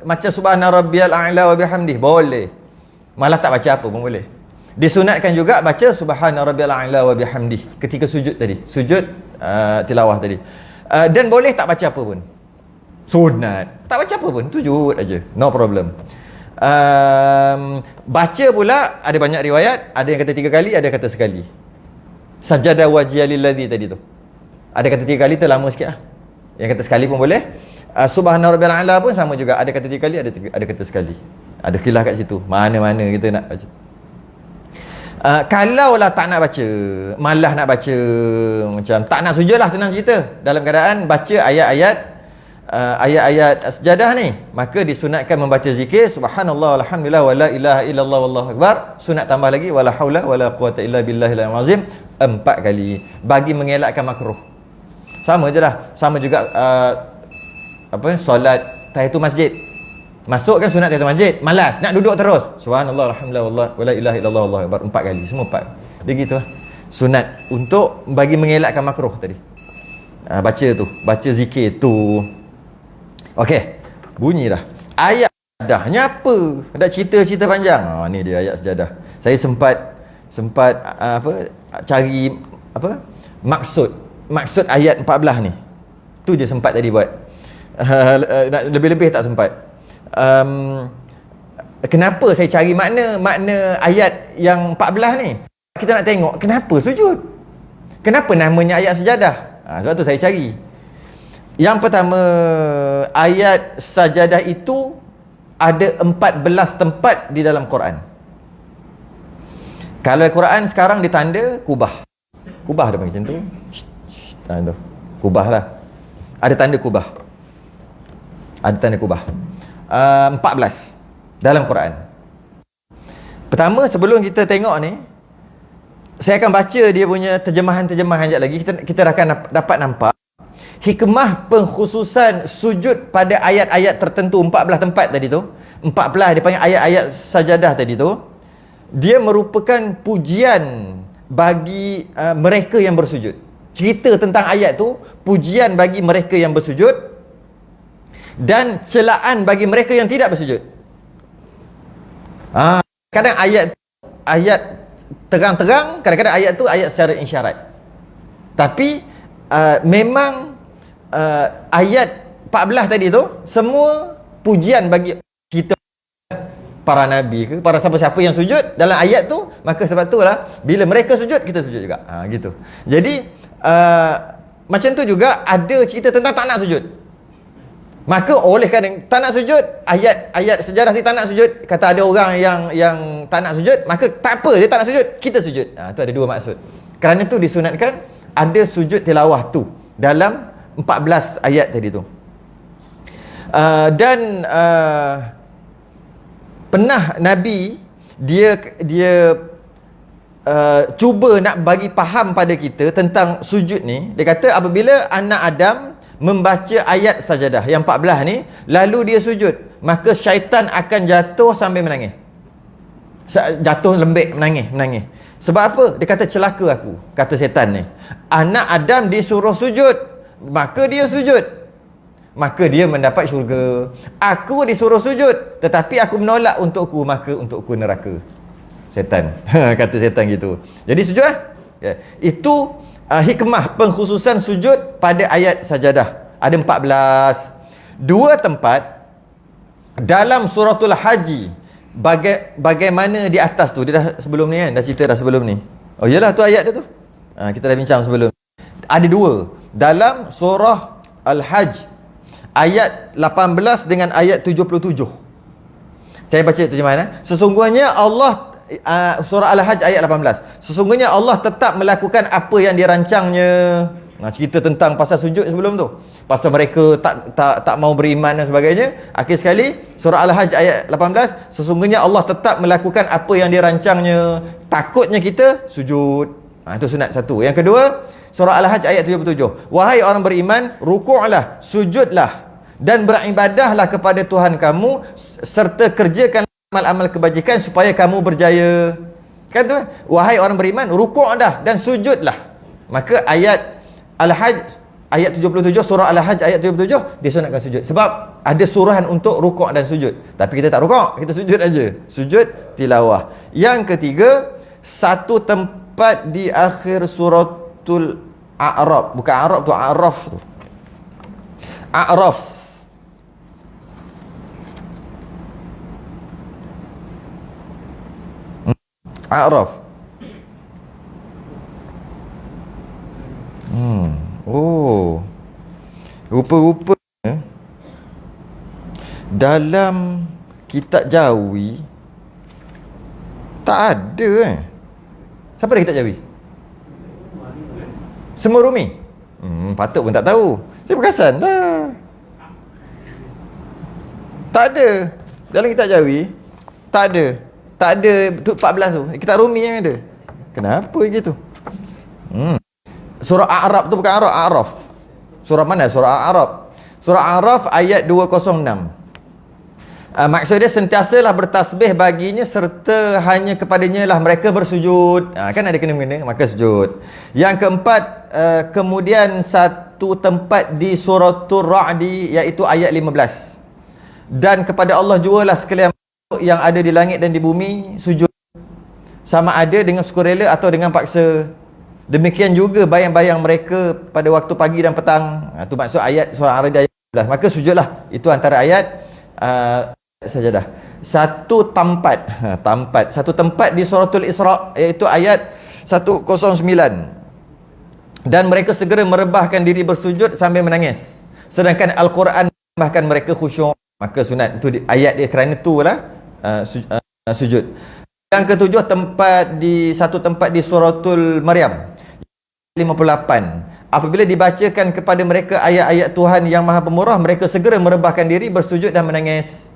macam subhana rabbiyal a'la wa bihamdih? Boleh. Malah tak baca apa pun boleh. Disunatkan juga baca subhana rabbiyal a'la wa bihamdih ketika sujud tadi. Sujud tilawah tadi. Dan boleh tak baca apa pun. Sunat. Tak baca apa pun, sujud aja. No problem. Baca pula ada banyak riwayat, ada yang kata 3 kali, ada yang kata sekali. Sajada wajhiya lillazi tadi tu. Ada kata 3 kali, terlama sikit lah. Yang kata sekali pun boleh. Subhana rabbiyal a'la pun sama juga. Ada kata 3 kali, ada kata sekali. Ada khilaf kat situ. Mana-mana kita nak baca. Kalaulah tak nak baca, malah nak baca, macam tak nak sujud lah, senang cerita. Dalam keadaan baca ayat-ayat sejadah ni, maka disunatkan membaca zikir subhanallah walhamdulillah wala ilaha illallah wallahu akbar. Sunat tambah lagi wala haula wala quwata illa billahil azim 4 kali bagi mengelakkan makruh. Sama je lah. Sama juga solat tahiyatul masjid. Masuk kan sunat tahiyatul masjid, malas nak duduk terus. Subhanallah alhamdulillah wala ilaha illallah wallahu akbar 4 kali, semua 4. Dia gitu lah. Sunat untuk bagi mengelakkan makruh tadi. Baca zikir tu. Okey, bunyi dah. Ayat sedadahnya apa? Ada cerita panjang. Ni dia ayat sejadah. Saya sempat cari maksud ayat 14 ni. Tu je sempat tadi buat. Lebih-lebih tak sempat. Kenapa saya cari makna ayat yang 14 ni? Kita nak tengok kenapa sujud. Kenapa namanya ayat sejadah? Sebab tu saya cari. Yang pertama, ayat sajadah itu ada 14 tempat di dalam Quran. Kalau Quran sekarang ditanda kubah. Kubah dia panggil macam tu. Tu. Kubah lah. Ada tanda kubah. Ada tanda kubah. 14 dalam Quran. Pertama, sebelum kita tengok ni, saya akan baca dia punya terjemahan-terjemahan sekejap lagi. Kita akan dapat nampak hikmah pengkhususan sujud pada ayat-ayat tertentu. 14 tempat tadi tu, 14 dia panggil ayat-ayat sajadah tadi tu, dia merupakan pujian bagi mereka yang bersujud. Cerita tentang ayat tu pujian bagi mereka yang bersujud dan celaan bagi mereka yang tidak bersujud. Kadang ayat terang-terang, kadang-kadang ayat tu ayat secara isyarat. Tapi memang ayat 14 tadi tu semua pujian bagi kita, para nabi ke, para siapa-siapa yang sujud dalam ayat tu. Maka sebab itulah bila mereka sujud, kita sujud juga. Gitu. Jadi macam tu juga ada cerita tentang tak nak sujud. Maka oleh kerana tak nak sujud, ayat sejarah ni tak nak sujud, kata ada orang yang tak nak sujud, maka tak apa, dia tak nak sujud, kita sujud. Tu ada dua maksud. Kerana tu disunatkan ada sujud tilawah tu dalam 14 ayat tadi tu. Dan pernah Nabi dia cuba nak bagi faham pada kita tentang sujud ni. Dia kata apabila anak Adam membaca ayat sajadah yang 14 ni, lalu dia sujud, maka syaitan akan jatuh sambil menangis. Jatuh lembik, menangis. Sebab apa? Dia kata celaka aku, kata setan ni. Anak Adam disuruh sujud, maka dia sujud, maka dia mendapat syurga. Aku disuruh sujud, tetapi aku menolak untukku, maka untukku neraka. Setan. Kata setan gitu. Jadi sujud lah. Itu hikmah pengkhususan sujud pada ayat sajadah. Ada 14. Dua tempat dalam suratul Haji. Bagaimana di atas tu, dia dah sebelum ni kan, dah cerita dah sebelum ni. Oh iyalah tu ayat dia tu. Kita dah bincang sebelum. Ada dua dalam surah Al-Hajj, ayat 18 dengan ayat 77. Saya baca terjemahan. Sesungguhnya Allah, surah Al-Hajj ayat 18. Sesungguhnya Allah tetap melakukan apa yang dirancangnya. Cerita tentang pasal sujud sebelum tu. Pasal mereka tak mau beriman dan sebagainya. Akhir sekali surah Al-Hajj ayat 18, sesungguhnya Allah tetap melakukan apa yang dirancangnya. Takutnya kita sujud. Itu sunat satu. Yang kedua, surah Al-Hajj ayat 77. Wahai orang beriman, rukuklah, sujudlah dan beribadahlah kepada Tuhan kamu, serta kerjakan amal-amal kebajikan supaya kamu berjaya. Kan tu? Wahai orang beriman, rukuklah dan sujudlah. Maka ayat Al-Hajj ayat 77, surah Al-Hajj ayat 77 disunatkan sujud. Sebab ada suruhan untuk rukuk dan sujud. Tapi kita tak rukuk, kita sujud aja. Sujud tilawah. Yang ketiga, satu tempat di akhir suratul A'raf. Bukan A'raf tu, A'raf tu. A'raf. A'raf. Oh, rupa-rupanya dalam kitab Jawi tak ada. Siapa ada kitab Jawi? Semua Rumi. Patut pun tak tahu. Saya perasan dah. Tak ada. Dalam kitab Jawi tak ada. Tak ada tu 14 tu. Kitab Rumi yang ada. Kenapa gitu? Surah A'raf tu bukan A'raf. Surah mana? Surah A'raf. Surah A'raf ayat 206. Maksud dia sentiasalah bertasbih baginya serta hanya kepadanya lah mereka bersujud. Kan ada kena-mengena, maka sujud. Yang keempat, kemudian satu tempat di suratul Ra'di iaitu ayat 15. Dan kepada Allah jualah sekalian yang ada di langit dan di bumi sujud, sama ada dengan sukarela atau dengan paksa. Demikian juga bayang-bayang mereka pada waktu pagi dan petang. Itu maksud ayat surah Ar-Ra'd ayat 15. Maka sujudlah. Itu antara ayat sajadah. Satu tempat di suratul Isra iaitu ayat 109. Dan mereka segera merebahkan diri bersujud sambil menangis. Sedangkan Al-Quran bahkan mereka khusyuk. Maka sunat itu ayat dia, kerana itulah sujud. Yang ketujuh, satu tempat di suratul Maryam 58. Apabila dibacakan kepada mereka ayat-ayat Tuhan yang Maha Pemurah, mereka segera merebahkan diri, bersujud dan menangis.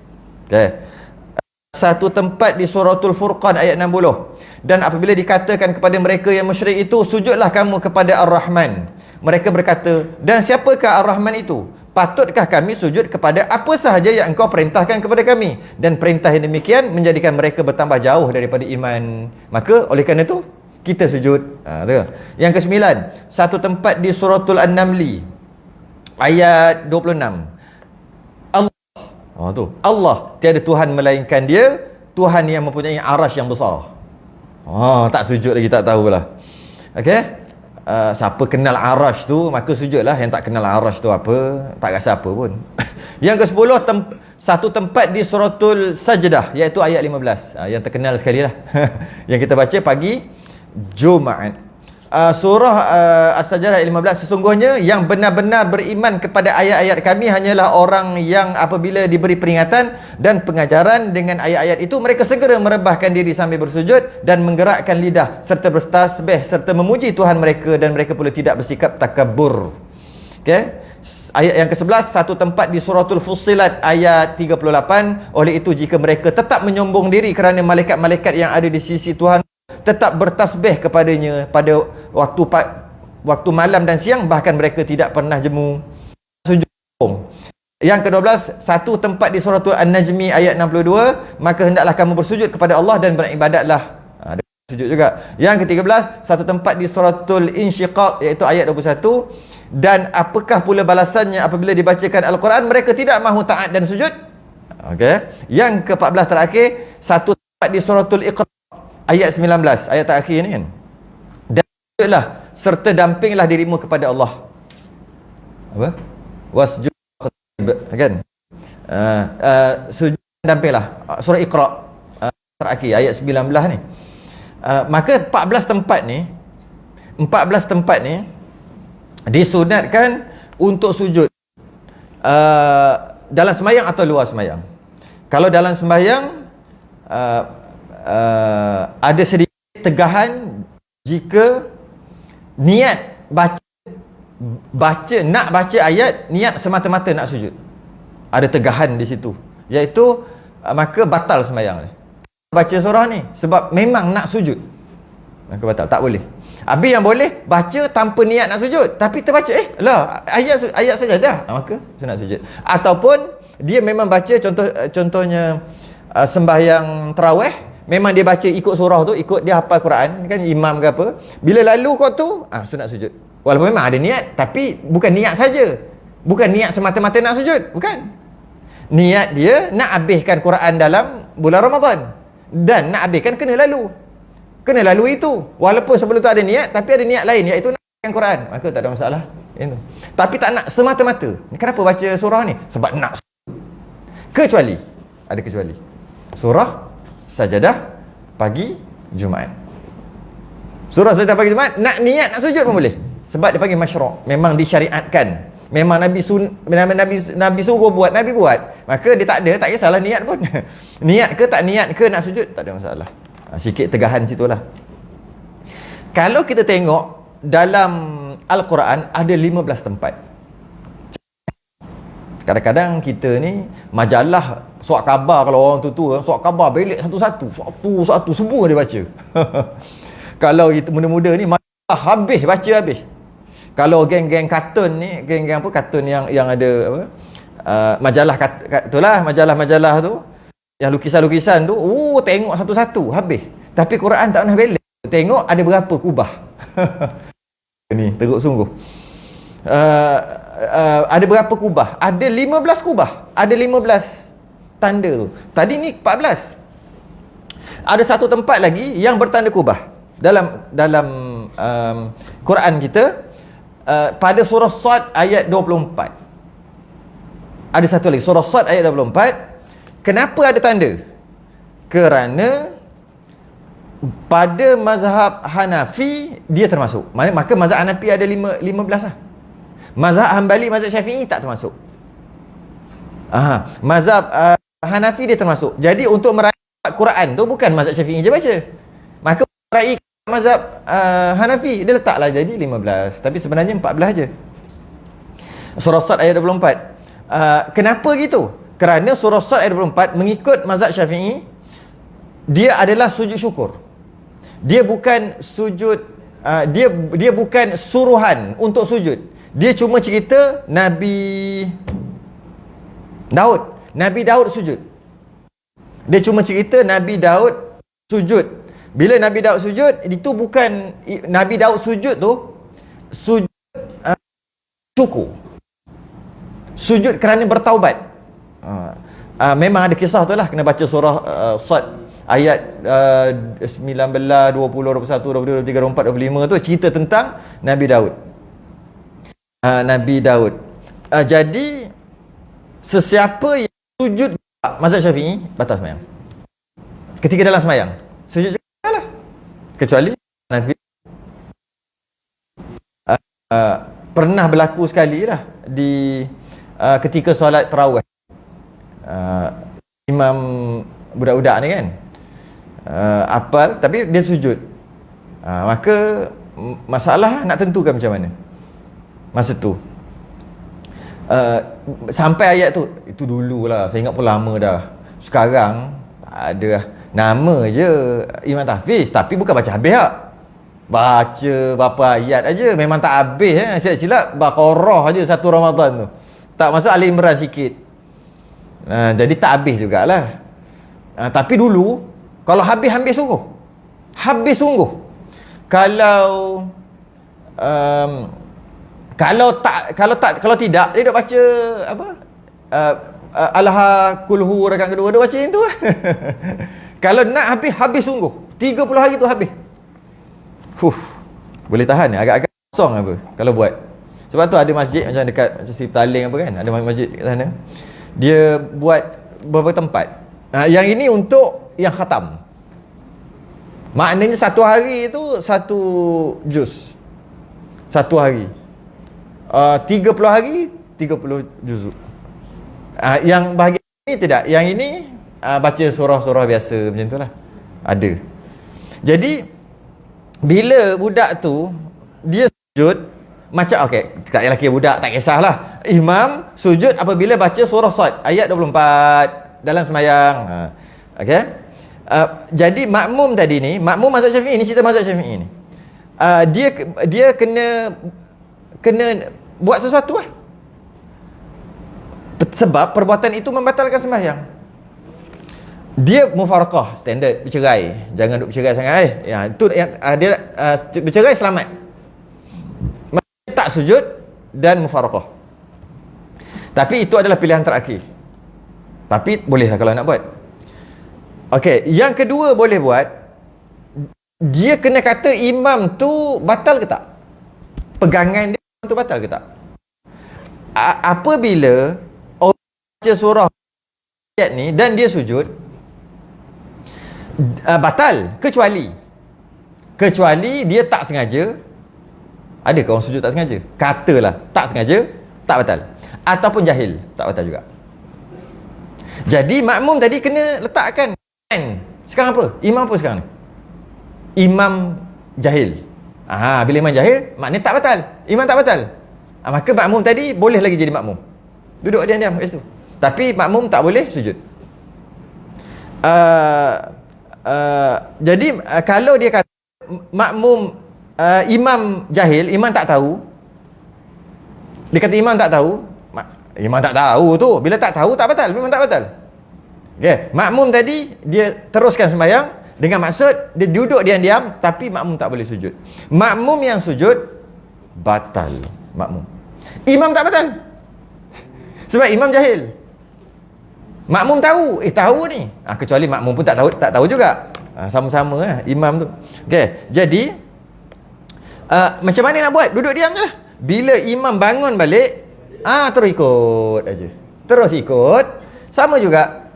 Satu tempat di suratul Furqan ayat 60. Dan apabila dikatakan kepada mereka yang musyrik itu, sujudlah kamu kepada Ar-Rahman, mereka berkata, dan siapakah Ar-Rahman itu? Patutkah kami sujud kepada apa sahaja yang engkau perintahkan kepada kami? Dan perintah yang demikian menjadikan mereka bertambah jauh daripada iman. Maka oleh kerana itu kita sujud. Yang kesembilan, satu tempat di suratul An-Namli ayat 26. Allah, tiada Tuhan melainkan Dia, Tuhan yang mempunyai arasy yang besar. Tak sujud lagi, tak tahulah. Okey. Siapa kenal arasy tu maka sujudlah. Yang tak kenal arasy tu apa, tak rasa apa pun. Yang ke-10, satu tempat di suratul Sajdah iaitu ayat 15. Yang terkenal sekali lah. Yang kita baca pagi Jumaat. Surah As-Sajdah ayat 15. Sesungguhnya yang benar-benar beriman kepada ayat-ayat kami hanyalah orang yang apabila diberi peringatan dan pengajaran dengan ayat-ayat itu, mereka segera merebahkan diri sambil bersujud dan menggerakkan lidah serta bertasbih serta memuji Tuhan mereka, dan mereka pula tidak bersikap takabur. Okey. Ayat yang ke-11, satu tempat di suratul Fussilat ayat 38. Oleh itu jika mereka tetap menyombong diri kerana malaikat-malaikat yang ada di sisi Tuhan, tetap bertasbih kepadanya pada waktu malam dan siang, bahkan mereka tidak pernah jemu sujud. Yang ke-12, satu tempat di suratul An-Najmi ayat 62. Maka hendaklah kamu bersujud kepada Allah dan beribadatlah. Sujud juga. Yang ke-13, satu tempat di suratul Insyiqaq iaitu ayat 21. Dan apakah pula balasannya apabila dibacakan Al-Quran mereka tidak mahu taat dan sujud? Okey. Yang ke-14 terakhir, satu tempat di suratul Iqra ayat 19, ayat terakhir ni kan. Dan sujudlah serta dampinglah dirimu kepada Allah. Apa? Wasjud, kan? Sujud dan dampinglah. Surah Iqra terakhir ayat 19 ni. Maka 14 tempat ni disunatkan untuk sujud dalam sembahyang atau luar sembahyang. Kalau dalam sembahyang ada sedikit tegahan jika niat nak baca ayat, niat semata-mata nak sujud. Ada tegahan di situ, iaitu maka batal sembahyang ni. Baca surah ni sebab memang nak sujud, maka batal, tak boleh. Habis yang boleh baca tanpa niat nak sujud, tapi terbaca ayat saja dah, maka sunat sujud. Ataupun dia memang baca, contohnya sembahyang tarawih, memang dia baca ikut surah tu, ikut dia hafal Quran kan, imam ke apa, bila lalu kau tu sunat sujud. Walaupun memang ada niat, tapi bukan niat saja, bukan niat semata-mata nak sujud, bukan. Niat dia nak habiskan Quran dalam bulan Ramadan, dan nak habiskan kena lalu itu. Walaupun sebelum tu ada niat, tapi ada niat lain, iaitu nak habiskan Quran, maka tak ada masalah itu. Tapi tak nak semata-mata. Kenapa baca surah ni? Sebab nak sujud. Kecuali surah Sajadah pagi Jumaat. Surah Sajadah pagi Jumaat nak niat nak sujud pun boleh, sebab dia panggil masyru', memang disyariatkan. Memang Nabi suruh buat, Nabi buat. Maka dia tak kisahlah niat pun. Niat ke tak niat ke nak sujud, tak ada masalah. Sikit tegahan situlah. Kalau kita tengok dalam Al-Quran ada 15 tempat. Kadang-kadang kita ni majalah surat khabar, kalau orang tua surat khabar belik satu-satu semua dia baca. Kalau kita muda-muda ni majalah habis. Kalau geng-geng kartun ni, geng-geng apa, kartun yang ada apa, majalah itulah majalah-majalah tu yang lukisan-lukisan tu, tengok satu-satu habis. Tapi Quran tak pernah bela. Tengok ada berapa kubah. Ni teruk sungguh. Ada berapa kubah? Ada 15 kubah. Ada 15 tanda tu. Tadi ni 14. Ada satu tempat lagi yang bertanda kubah. Dalam Quran kita, pada surah Sad ayat 24. Ada satu lagi, surah Sad ayat 24. Kenapa ada tanda? Kerana pada mazhab Hanafi dia termasuk. Maka mazhab Hanafi ada 15 lah. Mazhab Hanbali, mazhab Syafi'i tak termasuk. Mazhab Hanafi dia termasuk. Jadi untuk meraih Quran tu bukan mazhab Syafi'i je baca. Maka meraih mazhab Hanafi dia letaklah jadi 15. Tapi sebenarnya 14 je. Surah Sad ayat 24. Kenapa gitu? Kerana surah Sad ayat 24 mengikut mazhab Syafi'i, dia adalah sujud syukur. Dia bukan sujud, dia bukan suruhan untuk sujud. Dia cuma cerita Nabi Daud sujud. Dia cuma cerita Nabi Daud sujud. Bila Nabi Daud sujud, itu bukan Nabi Daud sujud tu sujud syukur. Sujud kerana bertaubat. Memang ada kisah tu lah, kena baca surah Sad ayat 19, 20, 21, 22, 23, 24, 25 tu cerita tentang Nabi Daud. Jadi sesiapa yang sujud mazhab Syafi'i batal sembahyang. Ketika dalam sembahyang sujud juga lah, kecuali Nabi pernah berlaku sekali lah di ketika solat tarawih. Imam budak-budak ni kan apal tapi dia sujud. Maka masalah nak tentukan macam mana masa tu. Sampai ayat tu, itu dululah, saya ingat pun lama dah. Sekarang tak ada lah. Nama je Imam Tahfiz, tapi bukan baca habis tak. Baca berapa ayat aja, memang tak habis. Silap-silap Baqarah aja satu Ramadan tu, tak masuk Ali Imran sikit. Jadi tak habis jugalah. Tapi dulu kalau habis sungguh. Habis sungguh. Kalau tidak dia dah baca apa? Alha kulhu rakaat kedua dia baca yang tu. Kalau nak habis sungguh. 30 hari tu habis. Boleh tahan ni, agak-agak kosong apa kalau buat. Sebab tu ada masjid macam dekat macam Sri Petaling apa kan, ada masjid kat sana. Dia buat beberapa tempat. Yang ini untuk yang khatam. Maknanya satu hari tu satu juz. Satu hari. 30 hari 30 juzuk. Yang bahagian ini tidak. Yang ini baca surah-surah biasa macam tu lah. Ada. Jadi bila budak tu dia sujud macam tak payah lelaki budak, tak kisahlah. Imam sujud apabila baca surah Sad ayat 24 dalam sembahyang. Jadi makmum tadi ni, makmum mazhab Syafi'i ni, cerita mazhab Syafi'i ni. Dia kena buat sesuatu lah. Sebab perbuatan itu membatalkan sembahyang. Dia mufaraqah, standard, bercerai. Jangan duk bercerai sangat itu yang dia bercerai selamat. Tak sujud dan mufaraqah. Tapi itu adalah pilihan terakhir. Tapi bolehlah kalau nak buat. Yang kedua boleh buat. Dia kena kata imam tu batal ke tak? Pegangan dia tu batal ke tak? Apabila orang baca surah ayat ni dan dia sujud, batal kecuali dia tak sengaja. Adakah orang sujud tak sengaja? Katalah tak sengaja, tak batal. Ataupun jahil, tak batal juga. Jadi makmum tadi kena letakkan. Sekarang apa? Imam apa sekarang ni? Imam jahil. Bila imam jahil, maknanya tak batal. Imam tak batal. Maka makmum tadi boleh lagi jadi makmum. Duduk diam-diam kat situ. Tapi makmum tak boleh sujud. Jadi kalau dia kata makmum imam jahil, imam tak tahu. Dia kata imam tak tahu, Imam tak tahu tu. Bila tak tahu tak batal, memang tak batal. Okay. Makmum tadi dia teruskan sembahyang dengan maksud dia duduk diam-diam, tapi makmum tak boleh sujud. Makmum yang sujud batal makmum. Imam tak batal. Sebab imam jahil. Makmum tahu, tahu ni. Kecuali makmum pun tak tahu juga. Sama-sama lah imam tu. Okey, jadi macam mana nak buat? Duduk diam je lah. Bila imam bangun balik, terus ikut aja. Terus ikut. Sama juga.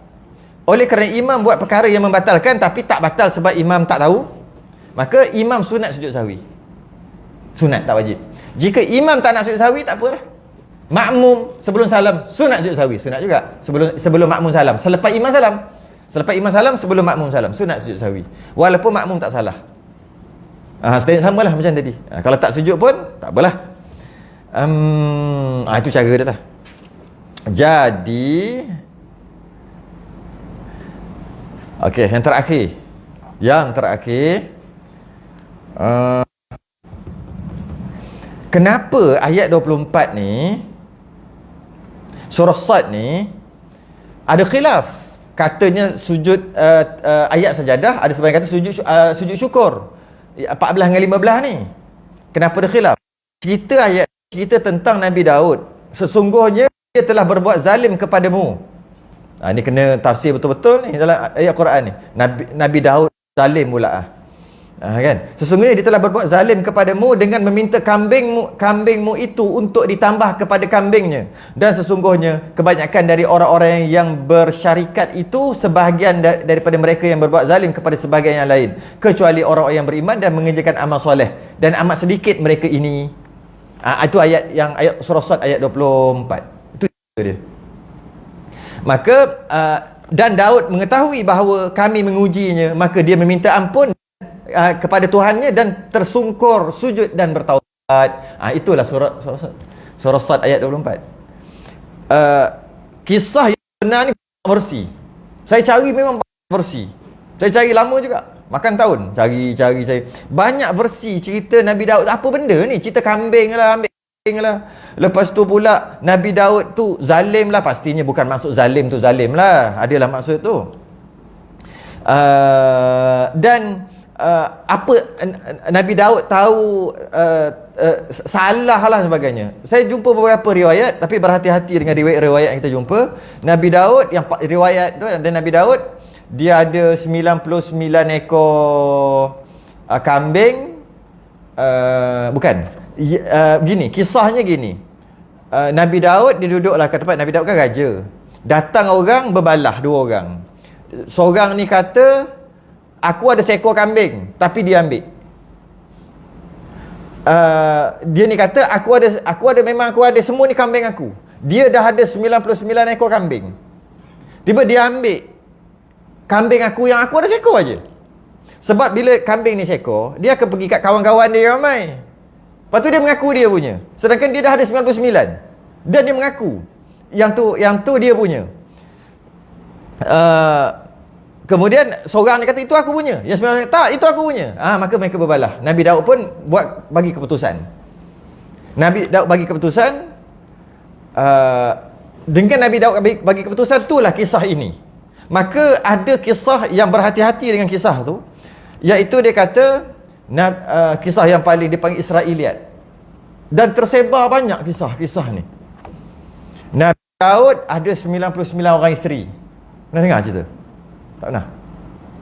Oleh kerana imam buat perkara yang membatalkan tapi tak batal sebab imam tak tahu, maka imam sunat sujud sahwi. Sunat, tak wajib. Jika imam tak nak sujud sahwi, tak apalah. Makmum sebelum salam sunat sujud sahwi, sunat juga. Sebelum makmum salam, selepas imam salam. Selepas imam salam, sebelum makmum salam, sunat sujud sahwi. Walaupun makmum tak salah. Samalah macam tadi. Kalau tak sujud pun tak apalah. Itu cara dia lah. Jadi okey, yang terakhir. Kenapa ayat 24 ni, surah Sad ni ada khilaf. Katanya sujud ayat sajadah, ada sebahagian kata sujud syukur 14 dengan 15 ni. Kenapa ada khilaf? Cerita tentang Nabi Daud. Sesungguhnya dia telah berbuat zalim kepadamu. Ini kena tafsir betul-betul ni dalam ayat Quran ni. Nabi Daud zalim pula kan? Sesungguhnya dia telah berbuat zalim kepadamu dengan meminta kambingmu itu untuk ditambah kepada kambingnya. Dan sesungguhnya kebanyakan dari orang-orang yang bersyarikat itu sebahagian daripada mereka yang berbuat zalim kepada sebahagian yang lain, kecuali orang-orang yang beriman dan mengerjakan amal soleh, dan amat sedikit mereka ini. Itu ayat surah Sad ayat 24. Itu dia. Maka dan Daud mengetahui bahawa kami mengujinya, maka dia meminta ampun kepada Tuhannya dan tersungkur sujud dan bertaubat. Itulah surah Sad ayat 24. Kisah yang benar ni versi. Saya cari memang versi. Saya cari lama juga. Makan tahun cari. Banyak versi cerita Nabi Daud. Apa benda ni? Cerita kambing lah, ambil kambing lah. Lepas tu pula Nabi Daud tu zalim lah. Pastinya bukan maksud zalim tu zalim lah. Adalah maksud tu. Dan apa Nabi Daud tahu salah lah sebagainya. Saya jumpa beberapa riwayat, tapi berhati-hati dengan riwayat yang kita jumpa. Nabi Daud, yang riwayat tu ada Nabi Daud, dia ada 99 ekor kambing. Bukan gini, kisahnya gini. Nabi Daud, dia duduklah kat tempat. Nabi Daud kan raja. Datang orang berbalah, 2 orang. Seorang ni kata, aku ada seekor kambing, tapi dia ambil. Dia ni kata, aku ada semua ni kambing aku. Dia dah ada 99 ekor kambing. Tiba dia ambil kambing aku yang aku ada seekor aja. Sebab bila kambing ni seekor, dia akan pergi kat kawan-kawan dia ramai. Lepas tu dia mengaku dia punya. Sedangkan dia dah ada 99. Dan dia mengaku yang tu dia punya. Kemudian seorang dia kata itu aku punya. Yang sebenarnya tak, itu aku punya. Maka mereka berbalah. Nabi Daud pun bagi keputusan. Nabi Daud bagi keputusan. Dengan Nabi Daud bagi keputusan, itulah kisah ini. Maka ada kisah yang berhati-hati dengan kisah tu, iaitu dia kata kisah yang paling dipanggil Israiliyat. Dan tersebar banyak kisah-kisah ni. Nabi Daud ada 99 orang isteri. Pernah dengar cerita? Tak pernah?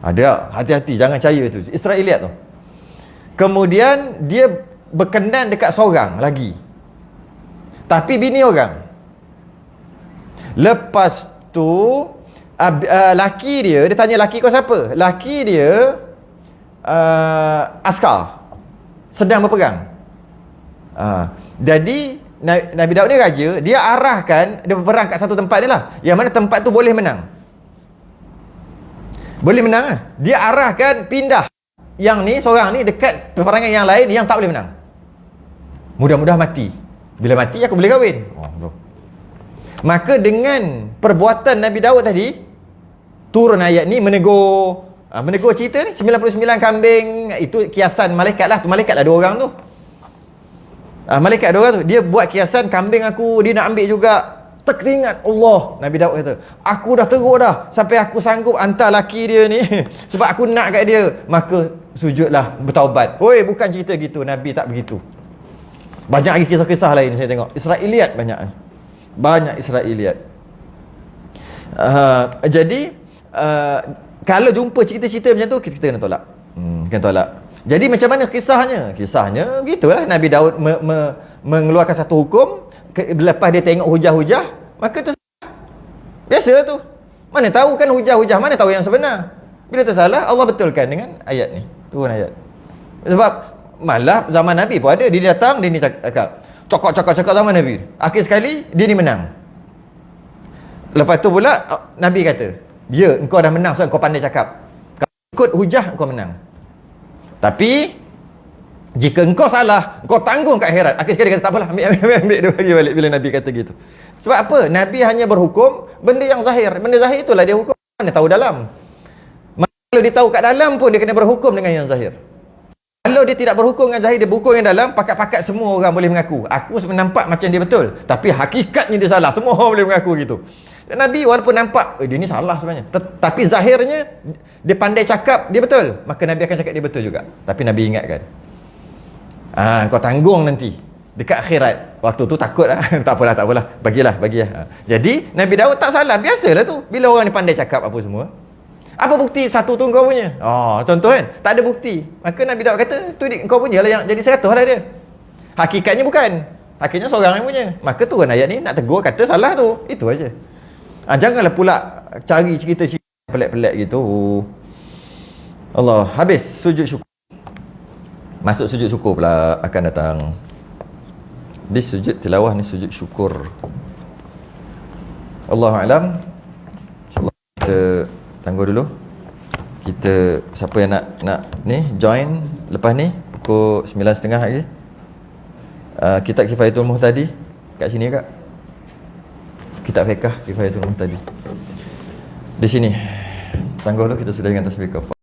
Ada. Hati-hati, jangan percaya tu. Israiliyat tu. Kemudian dia berkenan dekat seorang lagi, tapi bini orang. Lepas tu laki dia tanya, laki kau siapa? Laki dia askar, sedang berperang. Jadi Nabi Daud ni raja, dia arahkan dia berperang kat satu tempat dia lah, yang mana tempat tu boleh menang. Boleh menang lah. Dia arahkan pindah yang ni, seorang ni dekat peperangan yang lain yang tak boleh menang. Mudah-mudahan mati. Bila mati aku boleh kahwin. Maka dengan perbuatan Nabi Daud tadi, turun ayat ni menegur cerita ni 99 kambing. Itu kiasan malaikat lah. Malaikat lah 2 orang tu. Malaikat 2 orang tu, dia buat kiasan kambing aku dia nak ambil juga. teringat Allah. Nabi Daud kata, aku dah teruk dah sampai aku sanggup hantar laki dia ni sebab aku nak kat dia. Maka sujudlah, bertaubat. Oi, bukan cerita gitu. Nabi tak begitu. Banyak lagi kisah-kisah lain saya tengok. Israiliyat banyak. Banyak Israiliyat. Jadi kalau jumpa cerita-cerita macam tu, kita kena tolak. Kena tolak. Jadi macam mana kisahnya? Kisahnya gitulah. Nabi Daud mengeluarkan satu hukum, lepas dia tengok hujah-hujah, maka tersalah. Biasalah tu. Mana tahu kan hujah-hujah, mana tahu yang sebenar. Bila tersalah, Allah betulkan dengan ayat ni. Turun ayat. Sebab malah zaman Nabi pun ada, dia datang, dia ni cakap cakap zaman Nabi. Akhir sekali dia ni menang. Lepas tu pula Nabi kata, ya, engkau dah menang sebab kau pandai cakap. Kalau ikut hujah, engkau menang. Tapi jika engkau salah, engkau tanggung kat akhirat. Akhir sekali dia kata, tak apalah, ambil dia bagi balik bila Nabi kata gitu. Sebab apa? Nabi hanya berhukum benda yang zahir. Benda zahir itulah dia hukum. Mana tahu dalam. Kalau dia tahu kat dalam pun, dia kena berhukum dengan yang zahir. Kalau dia tidak berhukum dengan zahir, dia berhukum yang dalam, pakat-pakat semua orang boleh mengaku. Aku nampak macam dia betul, tapi hakikatnya dia salah. Semua orang boleh mengaku gitu. Dan Nabi walaupun nampak, dia ni salah sebenarnya, tapi zahirnya dia pandai cakap, dia betul. Maka Nabi akan cakap dia betul juga. Tapi Nabi ingatkan, kau tanggung nanti dekat akhirat. Waktu tu takut lah. tak apalah, bagilah. Jadi Nabi Daud tak salah. Biasalah tu, bila orang ni pandai cakap apa semua. Apa bukti satu tu kau punya? Contoh kan, tak ada bukti. Maka Nabi Daud kata, tu kau punya lah yang jadi 100 lah dia. Hakikatnya bukan. Hakikatnya seorang yang punya. Maka turun ayat ni nak tegur, kata salah tu. Itu aja. Janganlah pula cari cerita pelik-pelik gitu. Allah, habis sujud syukur. Masuk sujud syukur pula akan datang. Di sujud tilawah ni sujud syukur. Allahu a'lam. InsyaAllah kita tangguh dulu. Kita, siapa yang nak ni join lepas ni pukul 9.30 lagi. Kitab Kifayatul Muhtadi kat sini kak. Kitab fiqh Kifayatul Muhtadi. Di sini. Tangguh dulu, kita sudah dengan tasbih kafar.